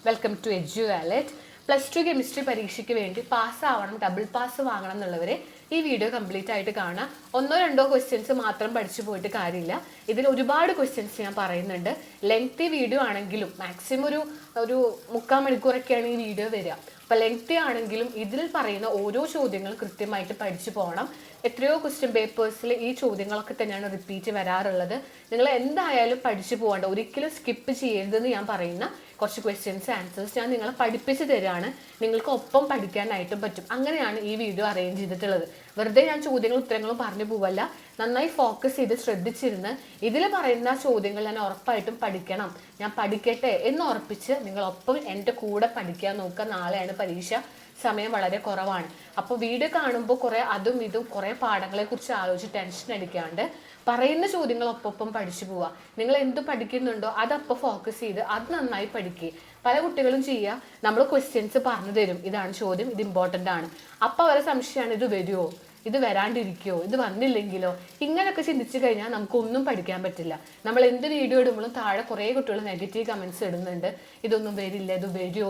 Welcome to Edu Wallet. +2 chemistry പരീക്ഷയ്ക്ക് വേണ്ടി പാസ്സാവണം, double pass വാങ്ങണം എന്നുള്ളവരെ ഈ വീഡിയോ കംപ്ലീറ്റ് ആയിട്ട് കാണാം. 1-2 ക്വസ്റ്റ്യൻസ് മാത്രം പഠിച്ചു പോയിട്ട് കാര്യമില്ല. ഇതിൽ ഒരുപാട് ക്വസ്റ്റ്യൻസ് ഞാൻ പറയുന്നുണ്ട്. ലെങ്തി വീഡിയോ ആണെങ്കിലും മാക്സിമം ഒരു 3/4 മണിക്കൂറൊക്കെയാണ് ഈ വീഡിയോ വരിക. അപ്പോൾ ലെങ്തി ആണെങ്കിലും ഇതിൽ പറയുന്ന ഓരോ ചോദ്യങ്ങളും കൃത്യമായിട്ട് പഠിച്ചു പോകണം. എത്രയോ ക്വസ്റ്റ്യൻ പേപ്പേഴ്സിൽ ഈ ചോദ്യങ്ങളൊക്കെ തന്നെയാണ് റിപ്പീറ്റ് വരാറുള്ളത്. നിങ്ങൾ എന്തായാലും പഠിച്ചു പോകേണ്ട, ഒരിക്കലും സ്കിപ്പ് ചെയ്യരുതെന്ന് ഞാൻ പറയുന്ന കുറച്ച് ക്വസ്റ്റ്യൻസ് ആൻസേഴ്സ് ഞാൻ നിങ്ങളെ പഠിപ്പിച്ച് തരികയാണ്. നിങ്ങൾക്ക് ഒപ്പം പഠിക്കാനായിട്ടും പറ്റും. അങ്ങനെയാണ് ഈ വീഡിയോ അറേഞ്ച് ചെയ്തിട്ടുള്ളത്. വെറുതെ ഞാൻ ചോദ്യങ്ങളും ഉത്തരങ്ങളും പറഞ്ഞു പോവല്ല. നന്നായി ഫോക്കസ് ചെയ്ത് ശ്രദ്ധിച്ചിരുന്ന് ഇതിൽ പറയുന്ന ചോദ്യങ്ങൾ ഞാൻ ഉറപ്പായിട്ടും പഠിക്കണം, ഞാൻ പഠിക്കട്ടെ എന്ന് ഉറപ്പിച്ച് നിങ്ങളൊപ്പം എൻ്റെ കൂടെ പഠിക്കാൻ നോക്കുക. നാളെയാണ് പരീക്ഷ, സമയം വളരെ കുറവാണ്. അപ്പോൾ വീഡിയോ കാണുമ്പോൾ കുറേ അതും ഇതും കുറേ പാഠങ്ങളെ കുറിച്ച് ആലോചിച്ച് ടെൻഷൻ അടിക്കാണ്ട് പറയുന്ന ചോദ്യങ്ങൾ ഒപ്പം പഠിച്ചു പോവുക. നിങ്ങൾ എന്ത് പഠിക്കുന്നുണ്ടോ അതപ്പോൾ ഫോക്കസ് ചെയ്ത് അത് നന്നായി പഠിക്കുക. പല കുട്ടികളും ചെയ്യുക, നമ്മൾ ക്വസ്റ്റ്യൻസ് പറഞ്ഞു തരും, ഇതാണ് ചോദ്യം, ഇത് ഇമ്പോർട്ടൻ്റ് ആണ്. അപ്പോൾ അവരെ സംശയമാണ്, ഇത് വരുമോ, ഇത് വരാണ്ടിരിക്കുമോ, ഇത് വന്നില്ലെങ്കിലോ, ഇങ്ങനെയൊക്കെ ചിന്തിച്ചു കഴിഞ്ഞാൽ നമുക്കൊന്നും പഠിക്കാൻ പറ്റില്ല. നമ്മൾ എന്ത് വീഡിയോ ഇടുമ്പോഴും താഴെ കുറേ കുട്ടികൾ നെഗറ്റീവ് കമൻറ്റ്സ് ഇടുന്നുണ്ട്. ഇതൊന്നും വരില്ല, ഇത് വരുമോ,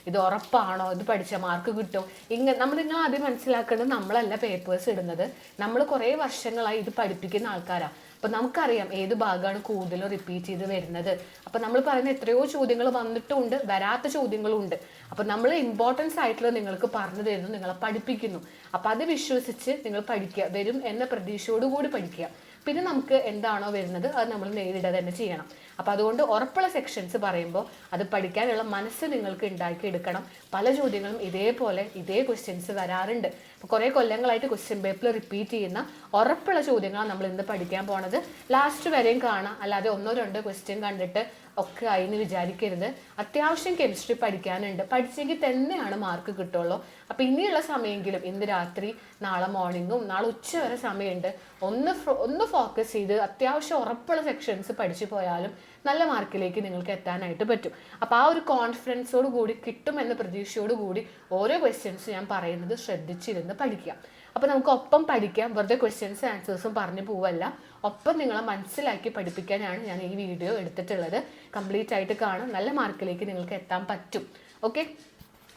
ഇത് ഉറപ്പാണോ, ഇത് പഠിച്ചാൽ മാർക്ക് കിട്ടും. നിങ്ങൾ ആദ്യം മനസ്സിലാക്കേണ്ടത്, നമ്മളല്ല പേപ്പേഴ്സ് ഇടുന്നത്, നമ്മൾ കുറേ വർഷങ്ങളായി ഇത് പഠിപ്പിക്കുന്ന ആൾക്കാരാണ്. അപ്പം നമുക്കറിയാം ഏത് ഭാഗമാണ് കൂടുതലും റിപ്പീറ്റ് ചെയ്ത് വരുന്നത്. അപ്പം നമ്മൾ പറയുന്ന എത്രയോ ചോദ്യങ്ങൾ വന്നിട്ടുമുണ്ട്, വരാത്ത ചോദ്യങ്ങളും ഉണ്ട്. അപ്പം നമ്മൾ ഇമ്പോർട്ടൻസ് ആയിട്ടുള്ള നിങ്ങൾക്ക് പറഞ്ഞു തരുന്നു, നിങ്ങളെ പഠിപ്പിക്കുന്നു. അപ്പം അത് വിശ്വസിച്ച് നിങ്ങൾ പഠിക്കുക, വരും എന്ന പ്രതീക്ഷയോടുകൂടി പഠിക്കുക. പിന്നെ നമുക്ക് എന്താണോ വരുന്നത് അത് നമ്മൾ നേരിടുക തന്നെ ചെയ്യണം. അപ്പം അതുകൊണ്ട് ഉറപ്പുള്ള സെക്ഷൻസ് പറയുമ്പോൾ അത് പഠിക്കാനുള്ള മനസ്സ് നിങ്ങൾക്ക് ഉണ്ടാക്കിയെടുക്കണം. പല ചോദ്യങ്ങളും ഇതേ ക്വസ്റ്റ്യൻസ് വരാറുണ്ട്. അപ്പോൾ കുറേ കൊല്ലങ്ങളായിട്ട് ക്വസ്റ്റ്യൻ പേപ്പറിൽ റിപ്പീറ്റ് ചെയ്യുന്ന ഉറപ്പുള്ള ചോദ്യങ്ങളാണ് നമ്മൾ ഇന്ന് പഠിക്കാൻ പോണത്. ലാസ്റ്റ് വരെയും കാണാം, അല്ലാതെ 1-2 ക്വസ്റ്റ്യൻ കണ്ടിട്ട് ഒക്കെ ആയിന്ന് വിചാരിക്കരുത്. അത്യാവശ്യം കെമിസ്ട്രി പഠിക്കാനുണ്ട്, പഠിച്ചെങ്കിൽ തന്നെയാണ് മാർക്ക് കിട്ടുള്ളൂ. അപ്പം ഇനിയുള്ള സമയമെങ്കിലും ഇന്ന് രാത്രി, നാളെ മോർണിംഗും നാളെ ഉച്ച വരെ സമയമുണ്ട്, ഒന്ന് ഫോക്കസ് ചെയ്ത് അത്യാവശ്യം ഉറപ്പുള്ള സെക്ഷൻസ് പഠിച്ചു പോയാലും നല്ല മാർക്കിലേക്ക് നിങ്ങൾക്ക് എത്താനായിട്ട് പറ്റും. അപ്പോൾ ആ ഒരു കോൺഫിഡൻസോട് കൂടി കിട്ടുമെന്ന പ്രതീക്ഷയോട് കൂടി ഓരോ ക്വസ്റ്റ്യൻസ് ഞാൻ പറയുന്നത് ശ്രദ്ധിച്ചിരുന്ന് പഠിക്കുക. അപ്പോൾ നമുക്ക് ഒപ്പം പഠിക്കാം, വെറുതെ ക്വസ്റ്റ്യൻസ് ആൻസേഴ്സും പറഞ്ഞു പോവല്ല, ഒപ്പം നിങ്ങളെ മനസ്സിലാക്കി പഠിപ്പിക്കാനാണ് ഞാൻ ഈ വീഡിയോ എടുത്തിട്ടുള്ളത്. കംപ്ലീറ്റ് ആയിട്ട് കാണാം, നല്ല മാർക്കിലേക്ക് നിങ്ങൾക്ക് എത്താൻ പറ്റും. ഓക്കെ,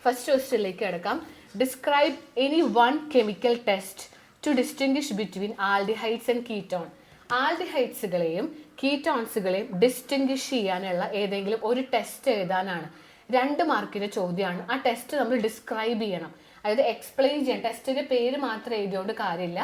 ഫസ്റ്റ് ക്വസ്റ്റ്യനിലേക്ക് കിടക്കാം. Describe any one chemical test to distinguish between aldehydes and ketone. ആൽഡിഹൈഡ്സുകളെയും കീറ്റോൺസുകളെയും ഡിസ്റ്റിംഗ്വിഷ് ചെയ്യാനുള്ള ഏതെങ്കിലും ഒരു ടെസ്റ്റ് എഴുതാനാണ്. 2 മാർക്കിൻ്റെ ചോദ്യമാണ്. ആ ടെസ്റ്റ് നമ്മൾ ഡിസ്ക്രൈബ് ചെയ്യണം, അതായത് എക്സ്പ്ലെയിൻ ചെയ്യണം. ടെസ്റ്റിൻ്റെ പേര് മാത്രം എഴുതിയോണ്ട് കാര്യമില്ല.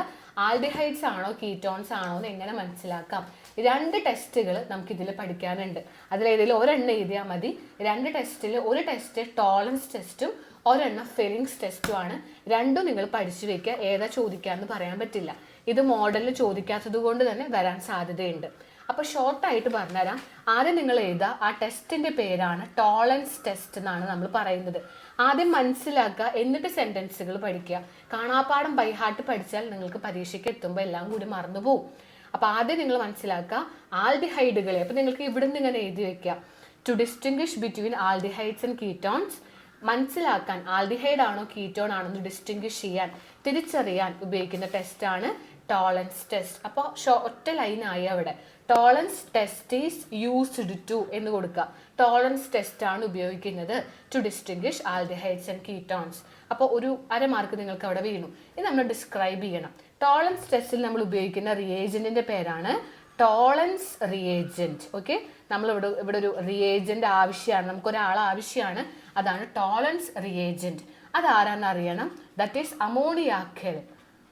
ആൽഡിഹൈഡ്സ് ആണോ കീറ്റോൺസ് ആണോ എന്ന് എങ്ങനെ മനസ്സിലാക്കാം? 2 ടെസ്റ്റുകൾ നമുക്കിതിൽ പഠിക്കാനുണ്ട്. അതിലേതെങ്കിലും ഒരെണ്ണം എഴുതിയാൽ മതി. 2 ടെസ്റ്റിൽ ഒരു ടെസ്റ്റ് ടോളറൻസ് ടെസ്റ്റും ഒരെണ്ണം ഫില്ലിങ്സ് ടെസ്റ്റുമാണ്. രണ്ടും നിങ്ങൾ പഠിച്ചു വെക്കുക. ഏതാ ചോദിക്കാമെന്ന് പറയാൻ പറ്റില്ല. ഇത് മോഡലിൽ ചോദിക്കാത്തത് കൊണ്ട് തന്നെ വരാൻ സാധ്യതയുണ്ട്. അപ്പോൾ ഷോർട്ടായിട്ട് പറഞ്ഞുതരാം. ആദ്യം നിങ്ങൾ എഴുതുക, ആ ടെസ്റ്റിൻ്റെ പേരാണ് ടോളറൻസ് ടെസ്റ്റ് എന്നാണ് നമ്മൾ പറയുന്നത്. ആദ്യം മനസ്സിലാക്കുക, എന്നിട്ട് സെൻറ്റൻസുകൾ പഠിക്കുക. കാണാപ്പാഠം ബൈ ഹാർട്ട് പഠിച്ചാൽ നിങ്ങൾക്ക് പരീക്ഷയ്ക്ക് എത്തുമ്പോൾ എല്ലാം കൂടി മറന്നു പോകും. അപ്പോൾ ആദ്യം നിങ്ങൾ മനസ്സിലാക്കുക ആൽഡിഹൈഡുകളെ. അപ്പോൾ നിങ്ങൾക്ക് ഇവിടുന്ന് ഇങ്ങനെ എഴുതി വെക്കുക, to distinguish between aldehydes and ketones. മനസ്സിലാക്കാൻ ആൽഡിഹൈഡ് ആണോ കീറ്റോൺ ആണോ എന്ന് ഡിസ്റ്റിംഗ്വിഷ് ചെയ്യാൻ, തിരിച്ചറിയാൻ ഉപയോഗിക്കുന്ന ടെസ്റ്റാണ് ടോളറൻസ് ടെസ്റ്റ്. അപ്പോൾ ഒറ്റ ലൈനായി അവിടെ Tollens test is used to എന്ന് കൊടുക്കുക. ടോളറൻസ് ടെസ്റ്റ് ആണ് ഉപയോഗിക്കുന്നത് to distinguish aldehydes and ketones. അപ്പോൾ ഒരു 1/2 മാർക്ക് നിങ്ങൾക്ക് അവിടെ വീണു. ഇത് നമ്മൾ ഡിസ്ക്രൈബ് ചെയ്യണം. ടോളറൻസ് ടെസ്റ്റിൽ നമ്മൾ ഉപയോഗിക്കുന്ന റിയേജന്റിന്റെ പേരാണ് ടോളറൻസ് റിയേജന്റ്. ഓക്കെ, നമ്മൾ ഇവിടെ ഒരു റിയേജന്റ് ആവശ്യമാണ്, നമുക്കൊരാളെ ആവശ്യമാണ്, അതാണ് ടോളറൻസ് റിയേജന്റ്. അതാരാന്ന് അറിയണം. That is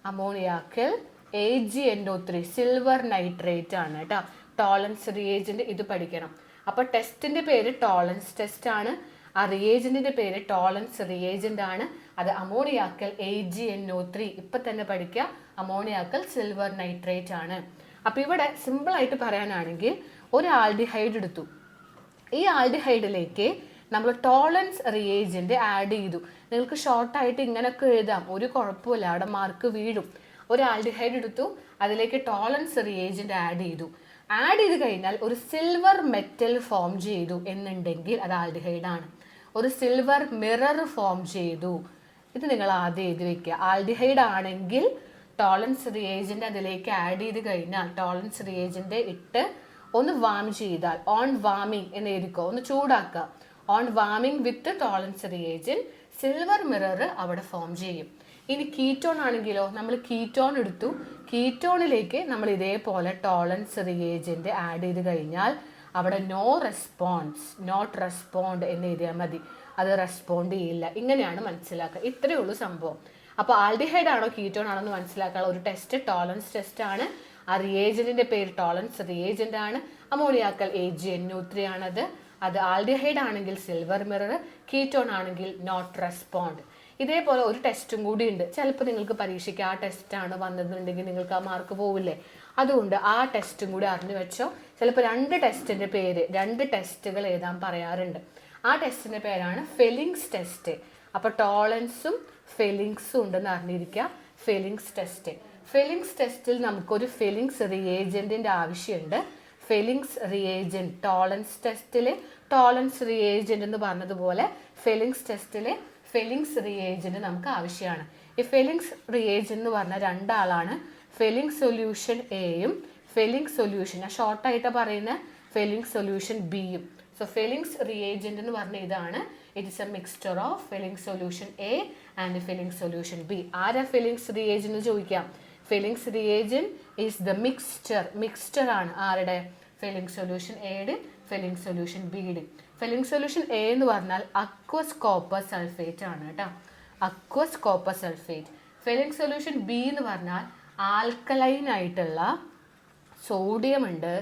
ammoniacal AgNO3 silver nitrate ആണ് കേട്ടോ ടോളറൻസ് റിയേജന്റ്. ഇത് പഠിക്കണം. അപ്പോൾ ടെസ്റ്റിന്റെ പേര് ടോളറൻസ് ടെസ്റ്റ് ആണ്, ആ റിയേജന്റിന്റെ പേര് ടോളറൻസ് റിയേജന്റ് ആണ്. അത് അമോണിയാക്കൽ AgNO3. ഇപ്പം തന്നെ പഠിക്കുക, അമോണിയാക്കൽ സിൽവർ നൈട്രേറ്റ് ആണ്. അപ്പോൾ ഇവിടെ സിമ്പിളായിട്ട് പറയാനാണെങ്കിൽ ഒരു ആൽഡിഹൈഡ് എടുത്തു. ഈ ആൽഡിഹൈഡിലേക്ക് നമ്മൾ ടോളറൻസ് റിയേജന്റ് ആഡ് ചെയ്തു. നിങ്ങൾക്ക് ഷോർട്ടായിട്ട് ഇങ്ങനെയൊക്കെ എഴുതാം, ഒരു കുഴപ്പമില്ല, അവിടെ മാർക്ക് വീഴും. ഒരു ആൽഡിഹൈഡ് എടുത്തു, അതിലേക്ക് ടോളറൻസ് റിയേജന്റ് ആഡ് ചെയ്ത് കഴിഞ്ഞാൽ ഒരു സിൽവർ മെറ്റൽ ഫോം ചെയ്തു എന്നുണ്ടെങ്കിൽ അത് ആൽഡിഹൈഡ് ആണ്. ഒരു സിൽവർ മിറർ ഫോം ചെയ്തു, ഇത് നിങ്ങൾ ആദ്യം എഴുതി വെക്കുക. ആൽഡിഹൈഡ് ആണെങ്കിൽ ടോളറൻസ് റിയേജന്റ് അതിലേക്ക് ആഡ് ചെയ്ത് കഴിഞ്ഞാൽ ടോളറൻസ് റിയേജന്റ് ഇട്ട് ഒന്ന് വാം ചെയ്താൽ, ഓൺ വാമിങ് എന്ന് എഴുതിക്കോ, ഒന്ന് ചൂടാക്കുക. On warming with Tollens reagent silver mirror അവിടെ ഫോം ചെയ്യും. ഇനി കീറ്റോൺ ആണെങ്കിലോ, നമ്മൾ കീറ്റോൺ എടുത്തു, കീറ്റോണിലേക്ക് നമ്മൾ ഇതേപോലെ ടോളൻസ് റിയേജന്റ് ആഡ് ചെയ്ത് കഴിഞ്ഞാൽ അവിടെ നോ റെസ്പോൺസ്, നോട്ട് റെസ്പോണ്ട് എന്ന് എഴുതിയാൽ മതി. അത് റെസ്പോണ്ട് ചെയ്യില്ല. ഇങ്ങനെയാണ് മനസ്സിലാക്കുക. ഇത്രയേ ഉള്ളൂ സംഭവം. അപ്പോൾ ആൽഡിഹൈഡ് ആണോ കീറ്റോൺ ആണോ എന്ന് മനസ്സിലാക്കാനുള്ള ഒരു ടെസ്റ്റ് ടോളൻസ് ടെസ്റ്റ് ആണ്. ആ റിയേജന്റിന്റെ പേര് ടോളൻസ് റിയേജന്റ് ആണ്. അമോണിയാക്കൽ AgNO3 ആണത്. അത് ആൽഡിഹൈഡ് ആണെങ്കിൽ സിൽവർ മിറർ, കീറ്റോൺ ആണെങ്കിൽ നോട്ട് റെസ്പോണ്ട്. ഇതേപോലെ ഒരു ടെസ്റ്റും കൂടി ഉണ്ട്. ചിലപ്പോൾ നിങ്ങൾക്ക് പരീക്ഷയ്ക്ക് ആ ടെസ്റ്റാണ് വന്നതെന്നുണ്ടെങ്കിൽ നിങ്ങൾക്ക് ആ മാർക്ക് പോവില്ലേ. അതുകൊണ്ട് ആ ടെസ്റ്റും കൂടി അറിഞ്ഞു വെച്ചോ. ചിലപ്പോൾ 2 ടെസ്റ്റിന്റെ പേര്, 2 ടെസ്റ്റുകൾ എഴുതാൻ പറയാറുണ്ട്. ആ ടെസ്റ്റിന്റെ പേരാണ് ഫെലിങ്സ് ടെസ്റ്റ്. അപ്പോൾ ടോളൻസും ഫെലിങ്സും ഉണ്ടെന്ന് അറിഞ്ഞിരിക്കുക. Fehling's test. ഫെലിങ്സ് ടെസ്റ്റിൽ നമുക്കൊരു ഫെലിങ്സ് റിയേജന്റിന്റെ ആവശ്യമുണ്ട്. ഫെലിങ്സ് റിയേജന്റ് ടോളൻസ് ടെസ്റ്റിലെ ടോളൻസ് റിയേജന്റ് എന്ന് പറഞ്ഞതുപോലെ ഫെലിങ്സ് ടെസ്റ്റിലെ ഫെലിങ്സ് റിയേജന്റ് നമുക്ക് ആവശ്യമാണ്. ഈ ഫെലിങ്സ് റിയേജന്റ് എന്ന് പറഞ്ഞ 2 ആളാണ്. ഫെലിങ്സ് സൊല്യൂഷൻ എയും ഫെലിങ്സ് സൊല്യൂഷൻ, ഷോർട്ടായിട്ട് പറയുന്ന ഫെലിങ്സ് സൊല്യൂഷൻ ബിയും. സോ ഫെലിങ്സ് റിയേജന്റ് എന്ന് പറഞ്ഞ ഇതാണ്. It is A mixture of Fehling's solution A and Fehling's solution B. ആരാ ഫെലിങ്സ് റിയേജന്റ് എന്ന് ചോദിക്കാം. Fehling's reagent is the mixture ആണ് ആരുടെ? ഫെലിങ്സ് സൊല്യൂഷൻ എയുടെ ഫെലിങ്സ് സൊല്യൂഷൻ ബിയുടെ. ഫെലിങ്സ് സൊല്യൂഷൻ എ എന്ന് പറഞ്ഞാൽ അക്വസ് കോപ്പർ സൾഫേറ്റ് ആണ് കേട്ടോ. Aqueous copper sulphate. Fehling's solution B എന്ന് പറഞ്ഞാൽ ആൽക്കലൈൻ ആയിട്ടുള്ള സോഡിയം ഉണ്ട്.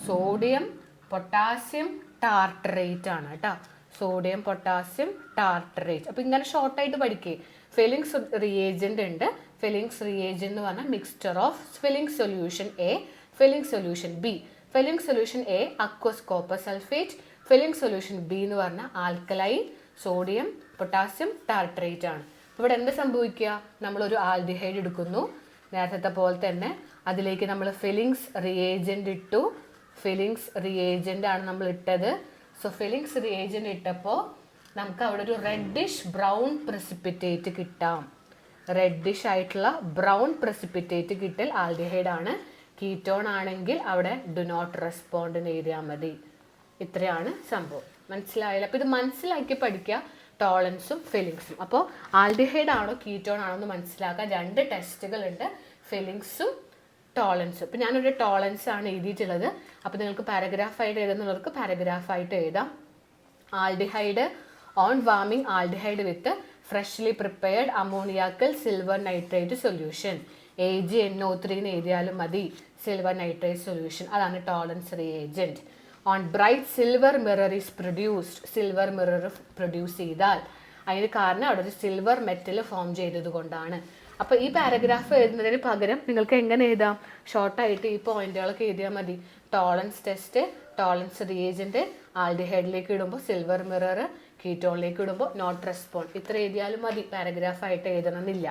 സോഡിയം പൊട്ടാസ്യം ടാർട്ടറേറ്റ് ആണ് കേട്ടോ. Sodium potassium tartrate. അപ്പോൾ ഇങ്ങനെ ഷോർട്ടായിട്ട് പഠിക്കേ. ഫെലിങ്സ് റിയേജന്റ് ഉണ്ട്. ഫെലിങ്സ് റിയേജന്റ് എന്ന് പറഞ്ഞാൽ mixture of Fehling's solution A, Fehling's solution B. Fehling's solution A aqueous copper sulphate. Fehling's solution B എന്ന് പറഞ്ഞാൽ ആൽക്കലൈൻ സോഡിയം പൊട്ടാസ്യം ടാർട്ടറേറ്റ് ആണ്. ഇവിടെ എന്ത് സംഭവിക്കുക? നമ്മളൊരു ആൽഡിഹൈഡ് എടുക്കുന്നു, നേരത്തെ പോലെ തന്നെ അതിലേക്ക് നമ്മൾ ഫെലിങ്സ് റിയേജന്റ് ഇട്ടു. ഫെലിങ്സ് റിയേജന്റ് ആണ് നമ്മൾ ഇട്ടത്. സോ ഫെലിങ്സ് റിയേജന്റ് ഇട്ടപ്പോൾ നമുക്ക് അവിടെ ഒരു റെഡിഷ് ബ്രൗൺ പ്രസിപ്പിറ്റേറ്റ് കിട്ടാം. റെഡിഷ് ആയിട്ടുള്ള ബ്രൗൺ പ്രസിപ്പിറ്റേറ്റ് കിട്ടൽ ആൽഡിഹൈഡ് ആണ്. കീറ്റോൺ ആണെങ്കിൽ അവിടെ ഡു നോട്ട് റെസ്പോണ്ട് എന്ന് എഴുതിയാൽ മതി. ഇത്രയാണ് സംഭവം. മനസ്സിലായില്ല? അപ്പോൾ ഇത് മനസ്സിലാക്കി പഠിക്കുക ടോളൻസും ഫെലിങ്സും. അപ്പോൾ ആൽഡിഹൈഡ് ആണോ കീറ്റോൺ ആണോ എന്ന് മനസ്സിലാക്കാൻ 2 ടെസ്റ്റുകളുണ്ട്, ഫെലിങ്സും ടോളൻസും. ഇപ്പം ഞാനൊരു ടോളൻസ് ആണ് എഴുതിയിട്ടുള്ളത്. അപ്പോൾ നിങ്ങൾക്ക് പാരഗ്രാഫായിട്ട് എഴുതുന്നവർക്ക് പാരഗ്രാഫായിട്ട് എഴുതാം. Aldehyde on warming aldehyde with freshly prepared ammoniacal silver nitrate solution. AgNO3 എന്ന് എഴുതിയാലും മതി. സിൽവർ നൈട്രേറ്റ് സൊല്യൂഷൻ, അതാണ് ടോളൻസ് reagent. On bright silver mirror is produced. Silver mirror produce ചെയ്താൽ അതിന് കാരണം അവിടെ ഒരു സിൽവർ മെറ്റൽ ഫോം ചെയ്തത് കൊണ്ടാണ്. അപ്പോൾ ഈ പാരഗ്രാഫ് എഴുതുന്നതിന് പകരം നിങ്ങൾക്ക് എങ്ങനെ എഴുതാം? ഷോർട്ടായിട്ട് ഈ പോയിന്റുകളൊക്കെ എഴുതിയാൽ മതി. ടോളൻസ് ടെസ്റ്റ്, ടോളൻസ് റിയേജന്റ് ആൽഡിഹൈഡിലേക്ക് ഇടുമ്പോൾ സിൽവർ മിറർ, കീറ്റോണിലേക്ക് ഇടുമ്പോൾ നോട്ട് റെസ്പോണ്ട്. ഇത്ര എഴുതിയാലും മതി, പാരഗ്രാഫായിട്ട് എഴുതണമെന്നില്ല.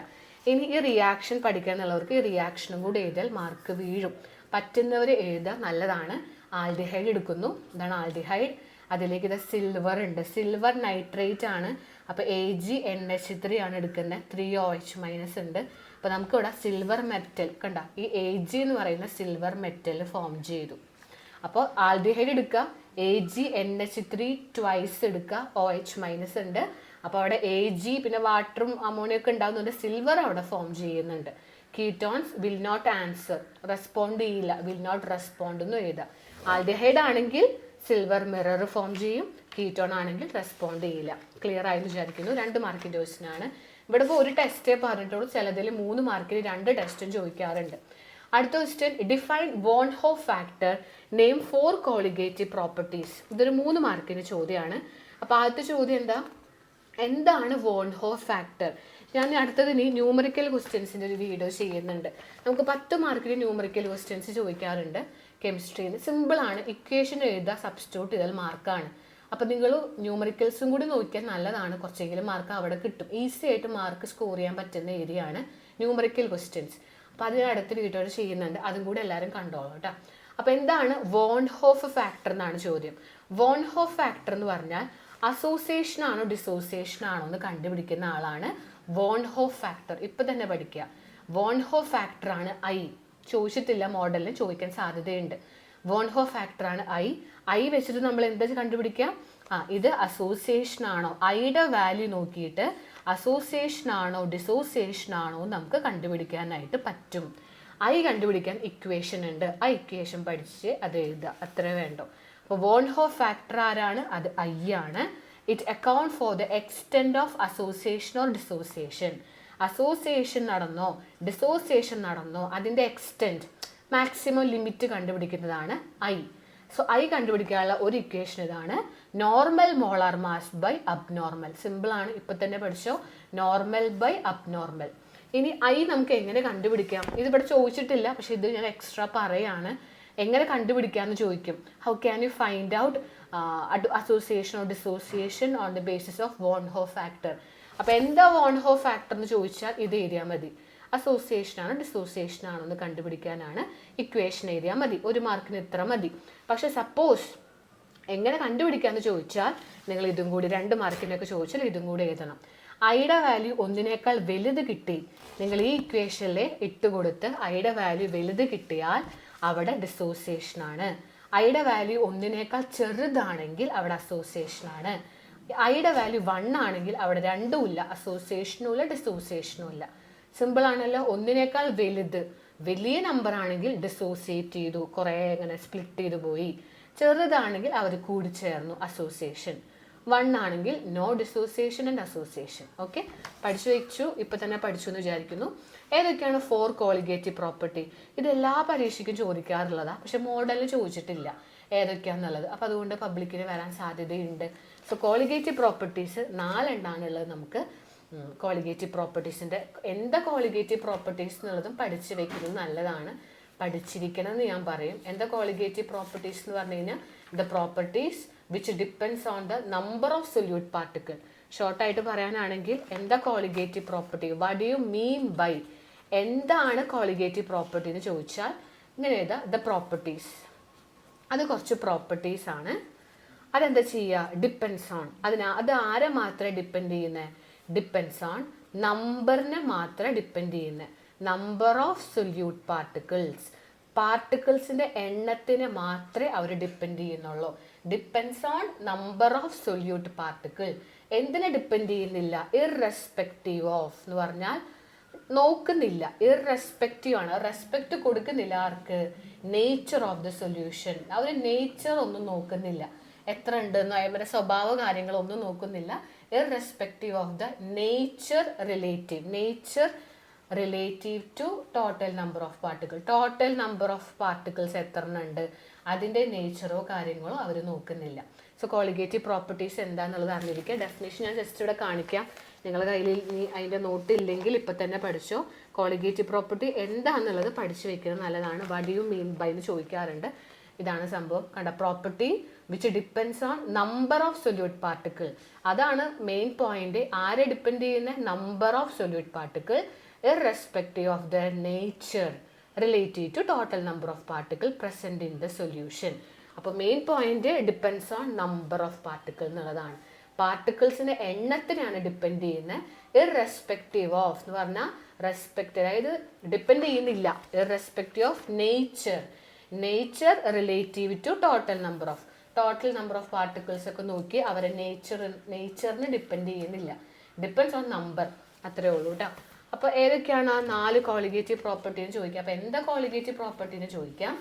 ഇനി ഈ റിയാക്ഷൻ പഠിക്കുക എന്നുള്ളവർക്ക് ഈ റിയാക്ഷനും കൂടി എഴുതിയാൽ മാർക്ക് വീഴും. പറ്റുന്നവർ എഴുതാൻ നല്ലതാണ്. ആൽഡിഹൈഡ് എടുക്കുന്നു, ഇതാണ് ആൽഡിഹൈഡ്. അതിലേക്ക് ഇത് സിൽവർ ഉണ്ട്, സിൽവർ നൈട്രേറ്റ് ആണ്. അപ്പോൾ AgNH3 ആണ് എടുക്കുന്നത്. 3OH- ഉണ്ട്. അപ്പോൾ നമുക്കിവിടെ സിൽവർ മെറ്റൽ കണ്ട, ഈ Ag എന്ന് പറയുന്ന സിൽവർ മെറ്റൽ ഫോം ചെയ്തു. അപ്പോൾ ആൽഡിഹൈഡ് എടുക്കുക, AgNH3 ട്വൈസ് എടുക്കുക, OH- ഉണ്ട്. അപ്പോൾ അവിടെ Ag പിന്നെ വാട്ടറും അമോണിയൊക്കെ ഉണ്ടാകുന്നുണ്ട്, സിൽവർ അവിടെ ഫോം ചെയ്യുന്നുണ്ട്. Ketones will not answer, respond ചെയ്യില്ല, വിൽ നോട്ട് റെസ്പോണ്ട് എന്ന് എഴുതാം. ആൽഡിഹൈഡ് ആണെങ്കിൽ സിൽവർ മിറർ ഫോം ചെയ്യും, കീറ്റോൺ ആണെങ്കിൽ റെസ്പോണ്ട് ചെയ്യില്ല. ക്ലിയർ ആയി വിചാരിക്കുന്നു. 2 മാർക്കിൻ്റെ ക്വസ്റ്റ്യനാണ്. ഇവിടെ ഇപ്പോൾ ഒരു ടെസ്റ്റേ പറഞ്ഞിട്ടുള്ളൂ, ചിലതിൽ 3 മാർക്കിന് 2 ടെസ്റ്റും ചോദിക്കാറുണ്ട്. അടുത്ത question, define van't Hoff factor, name 4 colligative properties. ഇതൊരു 3 മാർക്കിന് ചോദ്യമാണ്. അപ്പോൾ ആദ്യത്തെ ചോദ്യം എന്താണ് വോൺ ഹോഫ് ഫാക്ടർ? ഞാൻ അടുത്തതിന് ന്യൂമറിക്കൽ ക്വസ്റ്റ്യൻസിൻ്റെ ഒരു വീഡിയോ ചെയ്യുന്നുണ്ട്. നമുക്ക് 10 മാർക്കിന് ന്യൂമറിക്കൽ ക്വസ്റ്റ്യൻസ് ചോദിക്കാറുണ്ട് കെമിസ്ട്രിയിൽ. സിമ്പിളാണ്, ഇക്വേഷൻ എഴുതുക, സബ്സ്റ്റിറ്റ്യൂട്ട് ചെയ്താൽ മാർക്കാണ്. അപ്പോൾ നിങ്ങൾ ന്യൂമറിക്കൽസും കൂടി നോക്കിയാൽ നല്ലതാണ്, കുറച്ചെങ്കിലും മാർക്ക് അവിടെ കിട്ടും. ഈസി ആയിട്ട് മാർക്ക് സ്കോർ ചെയ്യാൻ പറ്റുന്ന ഏരിയയാണ് ന്യൂമറിക്കൽ ക്വസ്റ്റ്യൻസ്. അപ്പോൾ അത് ഞാൻ അടുത്ത വീഡിയോ ചെയ്യുന്നുണ്ട്, അതും കൂടി എല്ലാവരും കണ്ടോളൂ കേട്ടോ. അപ്പോൾ എന്താണ് വോൺ ഹോഫ് ഫാക്ടർ എന്നാണ് ചോദ്യം. വോൺ ഹോഫ് ഫാക്ടർ എന്ന് പറഞ്ഞാൽ അസോസിയേഷൻ ആണോ ഡിസോസിയേഷൻ ആണോ എന്ന് കണ്ടുപിടിക്കുന്ന ആളാണ് വോൺ ഹോഫ് ഫാക്ടർ. ഇപ്പം തന്നെ പഠിക്കുക. വോൺ ഹോഫ് ഫാക്ടർ ആണ് I. ചോദിച്ചിട്ടില്ല, മോഡലിന് ചോദിക്കാൻ സാധ്യതയുണ്ട്. വോൺ ഹോഫ് ഫാക്ടർ ആണ് I വെച്ചിട്ട് നമ്മൾ എന്താ കണ്ടുപിടിക്കുക? ഇത് അസോസിയേഷൻ ആണോ, ഐയുടെ വാല്യൂ നോക്കിയിട്ട് അസോസിയേഷൻ ആണോ ഡിസോസിയേഷൻ ആണോ നമുക്ക് കണ്ടുപിടിക്കാനായിട്ട് പറ്റും. ഐ കണ്ടുപിടിക്കാൻ ഇക്വേഷൻ ഉണ്ട്, ആ ഇക്വേഷൻ പഠിച്ച് അത് എഴുതുക, അത്രേ വേണ്ടോ. അപ്പോൾ വോൺ ഹോഫ് ഫാക്ടർ ആരാണ്, അത് ഐ ആണ്. It account for the extent of association or dissociation. Association നടന്നോ ഡിസോസിയേഷൻ നടന്നോ അതിൻ്റെ എക്സ്റ്റെൻറ്റ് മാക്സിമം ലിമിറ്റ് കണ്ടുപിടിക്കുന്നതാണ് ഐ. സോ ഐ കണ്ടുപിടിക്കാനുള്ള ഒരു ഇക്വേഷൻ ഇതാണ്, normal molar mass by abnormal. സിമ്പിളാണ്, ഇപ്പം തന്നെ പഠിച്ചോ, നോർമൽ ബൈ അബ്നോർമൽ. ഇനി ഐ നമുക്ക് എങ്ങനെ കണ്ടുപിടിക്കാം, ഇതിവിടെ ചോദിച്ചിട്ടില്ല, പക്ഷെ ഇത് ഞാൻ എക്സ്ട്രാ പറയാണ്. എങ്ങനെ കണ്ടുപിടിക്കാമെന്ന് ചോദിക്കും. How can you find out association or dissociation on the basis of von Hoff factor. അപ്പോൾ എന്താ വോൺ ഹോഫ് ഫാക്ടർ എന്ന് ചോദിച്ചാൽ ഇത് എഴുതിയാൽ മതി. അസോസിയേഷൻ ആണോ ഡിസോസിയേഷൻ ആണോ എന്ന് കണ്ടുപിടിക്കാനാണ് ഇക്വേഷൻ എഴുതിയാൽ മതി. 1 മാർക്കിന് ഇത്ര മതി. പക്ഷെ സപ്പോസ് എങ്ങനെ കണ്ടുപിടിക്കാമെന്ന് ചോദിച്ചാൽ നിങ്ങൾ ഇതും കൂടി 2 മാർക്കിനൊക്കെ ചോദിച്ചാൽ ഇതും കൂടി എഴുതണം. ഐയുടെ വാല്യൂ 1നേക്കാൾ വലുത് കിട്ടി, നിങ്ങൾ ഈ ഇക്വേഷനിൽ ഇട്ട് കൊടുത്ത് ഐയുടെ വാല്യൂ വലുത് കിട്ടിയാൽ അവിടെ ഡിസോസിയേഷൻ ആണ്. ഐയുടെ വാല്യൂ 1നേക്കാൾ ചെറുതാണെങ്കിൽ അവിടെ അസോസിയേഷൻ ആണ്. ഐയുടെ വാല്യൂ 1 ആണെങ്കിൽ അവിടെ രണ്ടും ഇല്ല, അസോസിയേഷനും ഇല്ല ഡിസോസിയേഷനും ഇല്ല. സിമ്പിൾ ആണല്ലോ. 1നേക്കാൾ വലുത് വലിയ നമ്പർ ആണെങ്കിൽ ഡിസോസിയേറ്റ് ചെയ്തു, കുറേ ഇങ്ങനെ സ്പ്ലിറ്റ് ചെയ്തു പോയി. ചെറുതാണെങ്കിൽ അവർ കൂടിച്ചേർന്നു, അസോസിയേഷൻ. 1 ആണെങ്കിൽ no dissociation and association. Okay, പഠിച്ചു വെച്ചു, ഇപ്പം തന്നെ പഠിച്ചു എന്ന് വിചാരിക്കുന്നു. ഏതൊക്കെയാണ് 4 കോളിഗേറ്റീവ് പ്രോപ്പർട്ടി? ഇത് എല്ലാ പരീക്ഷയ്ക്കും ചോദിക്കാറുള്ളതാണ്, പക്ഷെ മോഡലിൽ ചോദിച്ചിട്ടില്ല ഏതൊക്കെയാണെന്നുള്ളത്. അപ്പോൾ അതുകൊണ്ട് പബ്ലിക്കിന് വരാൻ സാധ്യതയുണ്ട്. So colligative properties 4 എണ്ണാണുള്ളത്. നമുക്ക് കോളിഗേറ്റീവ് പ്രോപ്പർട്ടീസിൻ്റെ എന്താ കോളിഗേറ്റീവ് പ്രോപ്പർട്ടീസ് എന്നുള്ളതും പഠിച്ചു വെക്കുന്നത് നല്ലതാണ്, പഠിച്ചിരിക്കണം എന്ന് ഞാൻ പറയും. എന്താ കോളിഗേറ്റീവ് പ്രോപ്പർട്ടീസ് എന്ന് പറഞ്ഞു കഴിഞ്ഞാൽ the properties which depends on the number of solute particle. ഷോർട്ടായിട്ട് പറയാനാണെങ്കിൽ എന്താ colligative property, what do you mean by, എന്താണ് കോളിഗേറ്റീവ് പ്രോപ്പർട്ടി എന്ന് ചോദിച്ചാൽ ഇങ്ങനെ എഴുതാ, ദ പ്രോപ്പർട്ടീസ്. അത് കുറച്ച് പ്രോപ്പർട്ടീസ് ആണ്. അതെന്താ ചെയ്യുക, ഡിപ്പെൻസ് ഓൺ, അത് ആരെ മാത്രമേ ഡിപ്പെൻഡ് ചെയ്യുന്നത്, ഡിപ്പെൻസ് ഓൺ നമ്പറിനെ മാത്രമേ ഡിപ്പെൻഡ് ചെയ്യുന്നത്. നമ്പർ ഓഫ് സൊല്യൂട്ട് പാർട്ടിക്കിൾസ്, പാർട്ടിക്കിൾസിൻ്റെ എണ്ണത്തിനെ മാത്രമേ അവർ ഡിപ്പെൻഡ് ചെയ്യുന്നുള്ളൂ. Depends on number of solute particle. എന്തിനെ ഡിപ്പെൻഡ് ചെയ്യുന്നില്ല, ഇർറെസ്പെക്റ്റീവ് ഓഫ് എന്ന് പറഞ്ഞാൽ നോക്കുന്നില്ല, ഇർറെസ്പെക്റ്റീവ് ആണ്, റെസ്പെക്റ്റ് കൊടുക്കുന്നില്ല ആർക്ക്, നേച്ചർ ഓഫ് ദ സൊല്യൂഷൻ. അവർ നേച്ചർ ഒന്നും നോക്കുന്നില്ല, എത്ര ഉണ്ടെന്നോ അവരുടെ സ്വഭാവ കാര്യങ്ങളൊന്നും നോക്കുന്നില്ല. Irrespective of the nature relative to total number of particle. Total number of particles എത്ര ഉണ്ട് അതിൻ്റെ നേച്ചറോ കാര്യങ്ങളോ അവർ നോക്കുന്നില്ല. സോ കോളിഗേറ്റീവ് പ്രോപ്പർട്ടീസ് എന്താണെന്നുള്ളത് അറിഞ്ഞിരിക്കുക. ഡെഫിനേഷൻ ഞാൻ ജസ്റ്റ് ഇവിടെ കാണിക്കാം, നിങ്ങളുടെ കയ്യിൽ അതിൻ്റെ നോട്ട് ഇല്ലെങ്കിൽ ഇപ്പം തന്നെ പഠിച്ചോ. കോളിഗേറ്റീവ് പ്രോപ്പർട്ടി എന്താണെന്നുള്ളത് പഠിച്ചു വെക്കുന്നത് നല്ലതാണ്. What do you mean by എന്ന് ചോദിക്കാറുണ്ട്. ഇതാണ് സംഭവം, കണ്ട, property which depends on number of solute particle. അതാണ് മെയിൻ പോയിന്റ്. ആരെ ഡിപ്പെൻഡ് ചെയ്യുന്ന, number of solute particle irrespective of their nature relative to total number of particles present in the solution. അപ്പോൾ main point depends on number of particle എന്നുള്ളതാണ്. പാർട്ടിക്കിൾസിൻ്റെ എണ്ണത്തിനാണ് depend ചെയ്യുന്നത്. ഇർറെസ്പെക്റ്റീവ് of എന്ന് പറഞ്ഞാൽ respect, അതായത് depend ചെയ്യുന്നില്ല, irrespective of nature relative to total number of particles ഒക്കെ നോക്കി അവരെ നേച്ചറിന് ഡിപ്പെൻഡ് ചെയ്യുന്നില്ല, ഡിപ്പെൻഡ്സ് ഓൺ നമ്പർ, അത്രേ ഉള്ളൂ കേട്ടോ. അപ്പോൾ ഏതൊക്കെയാണ് ആ 4 കോളിഗേറ്റീവ് പ്രോപ്പർട്ടി എന്ന് ചോദിക്കാം. അപ്പോൾ എന്താ കോളിഗേറ്റീവ് പ്രോപ്പർട്ടി എന്ന് ചോദിക്കാം,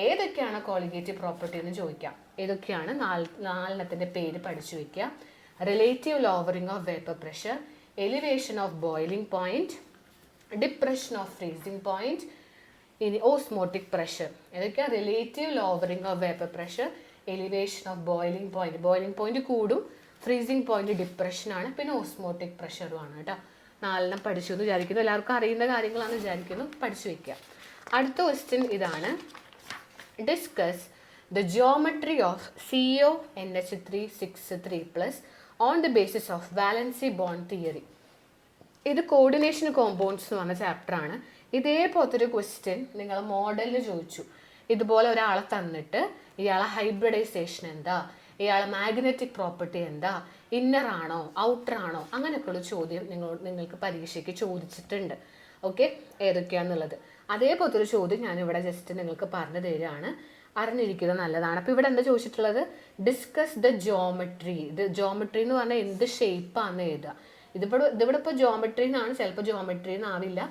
ഏതൊക്കെയാണ് കോളിഗേറ്റീവ് പ്രോപ്പർട്ടി എന്ന് ചോദിക്കാം. ഏതൊക്കെയാണ് 4 പേര് പഠിച്ചു വയ്ക്കുക. Relative lowering of vapour pressure, elevation of boiling point, depression of freezing point, ഇനി ഓസ്മോട്ടിക് പ്രഷർ. ഏതൊക്കെയാണ്, relative lowering of vapour pressure, elevation of boiling point കൂടും, ഫ്രീസിംഗ് പോയിന്റ് ഡിപ്രഷനാണ്, പിന്നെ ഓസ്മോട്ടിക് പ്രഷറുമാണ് കേട്ടോ. 4 പഠിച്ചു എന്ന് വിചാരിക്കുന്നു, എല്ലാവർക്കും അറിയുന്ന കാര്യങ്ങളാണെന്ന് വിചാരിക്കുന്നു, പഠിച്ചു വയ്ക്കുക. അടുത്ത ക്വസ്റ്റ്യൻ ഇതാണ്, discuss the geometry of CONH3 on the basis of valency bond theory. ഇത് കോർഡിനേഷൻ കോമ്പൗണ്ട്സ് എന്ന് പറഞ്ഞ ചാപ്റ്ററാണ്. ഇതേപോലത്തെ ഒരു ക്വസ്റ്റ്യൻ നിങ്ങൾ മോഡലിൽ ചോദിച്ചു. ഇതുപോലെ ഒരാളെ തന്നിട്ട് ഇയാളെ ഹൈബ്രിഡൈസേഷൻ എന്താ, ഇയാളെ മാഗ്നറ്റിക് പ്രോപ്പർട്ടി എന്താ, ഇന്നർ ആണോ ഔട്ടർ ആണോ, അങ്ങനെയൊക്കെയുള്ള ചോദ്യം നിങ്ങൾക്ക് പരീക്ഷയ്ക്ക് ചോദിച്ചിട്ടുണ്ട്. ഓക്കെ, ഏതൊക്കെയാണെന്നുള്ളത് അതേപോലത്തെ ഒരു ചോദ്യം ഞാനിവിടെ ജസ്റ്റ് നിങ്ങൾക്ക് പറഞ്ഞു തരികയാണ്. അറിഞ്ഞിരിക്കുന്നത് നല്ലതാണ്. അപ്പോൾ ഇവിടെ എന്താ ചോദിച്ചിട്ടുള്ളത്? Discuss the geometry. ഇത് ജോമെട്രി എന്ന് പറഞ്ഞാൽ എന്ത് ഷേപ്പാന്ന് എഴുതുക. ഇതിവിടെ ഇപ്പോൾ ജോമെട്രി എന്നാണ്, ചിലപ്പോൾ ജോമെട്രി എന്നാവില്ല,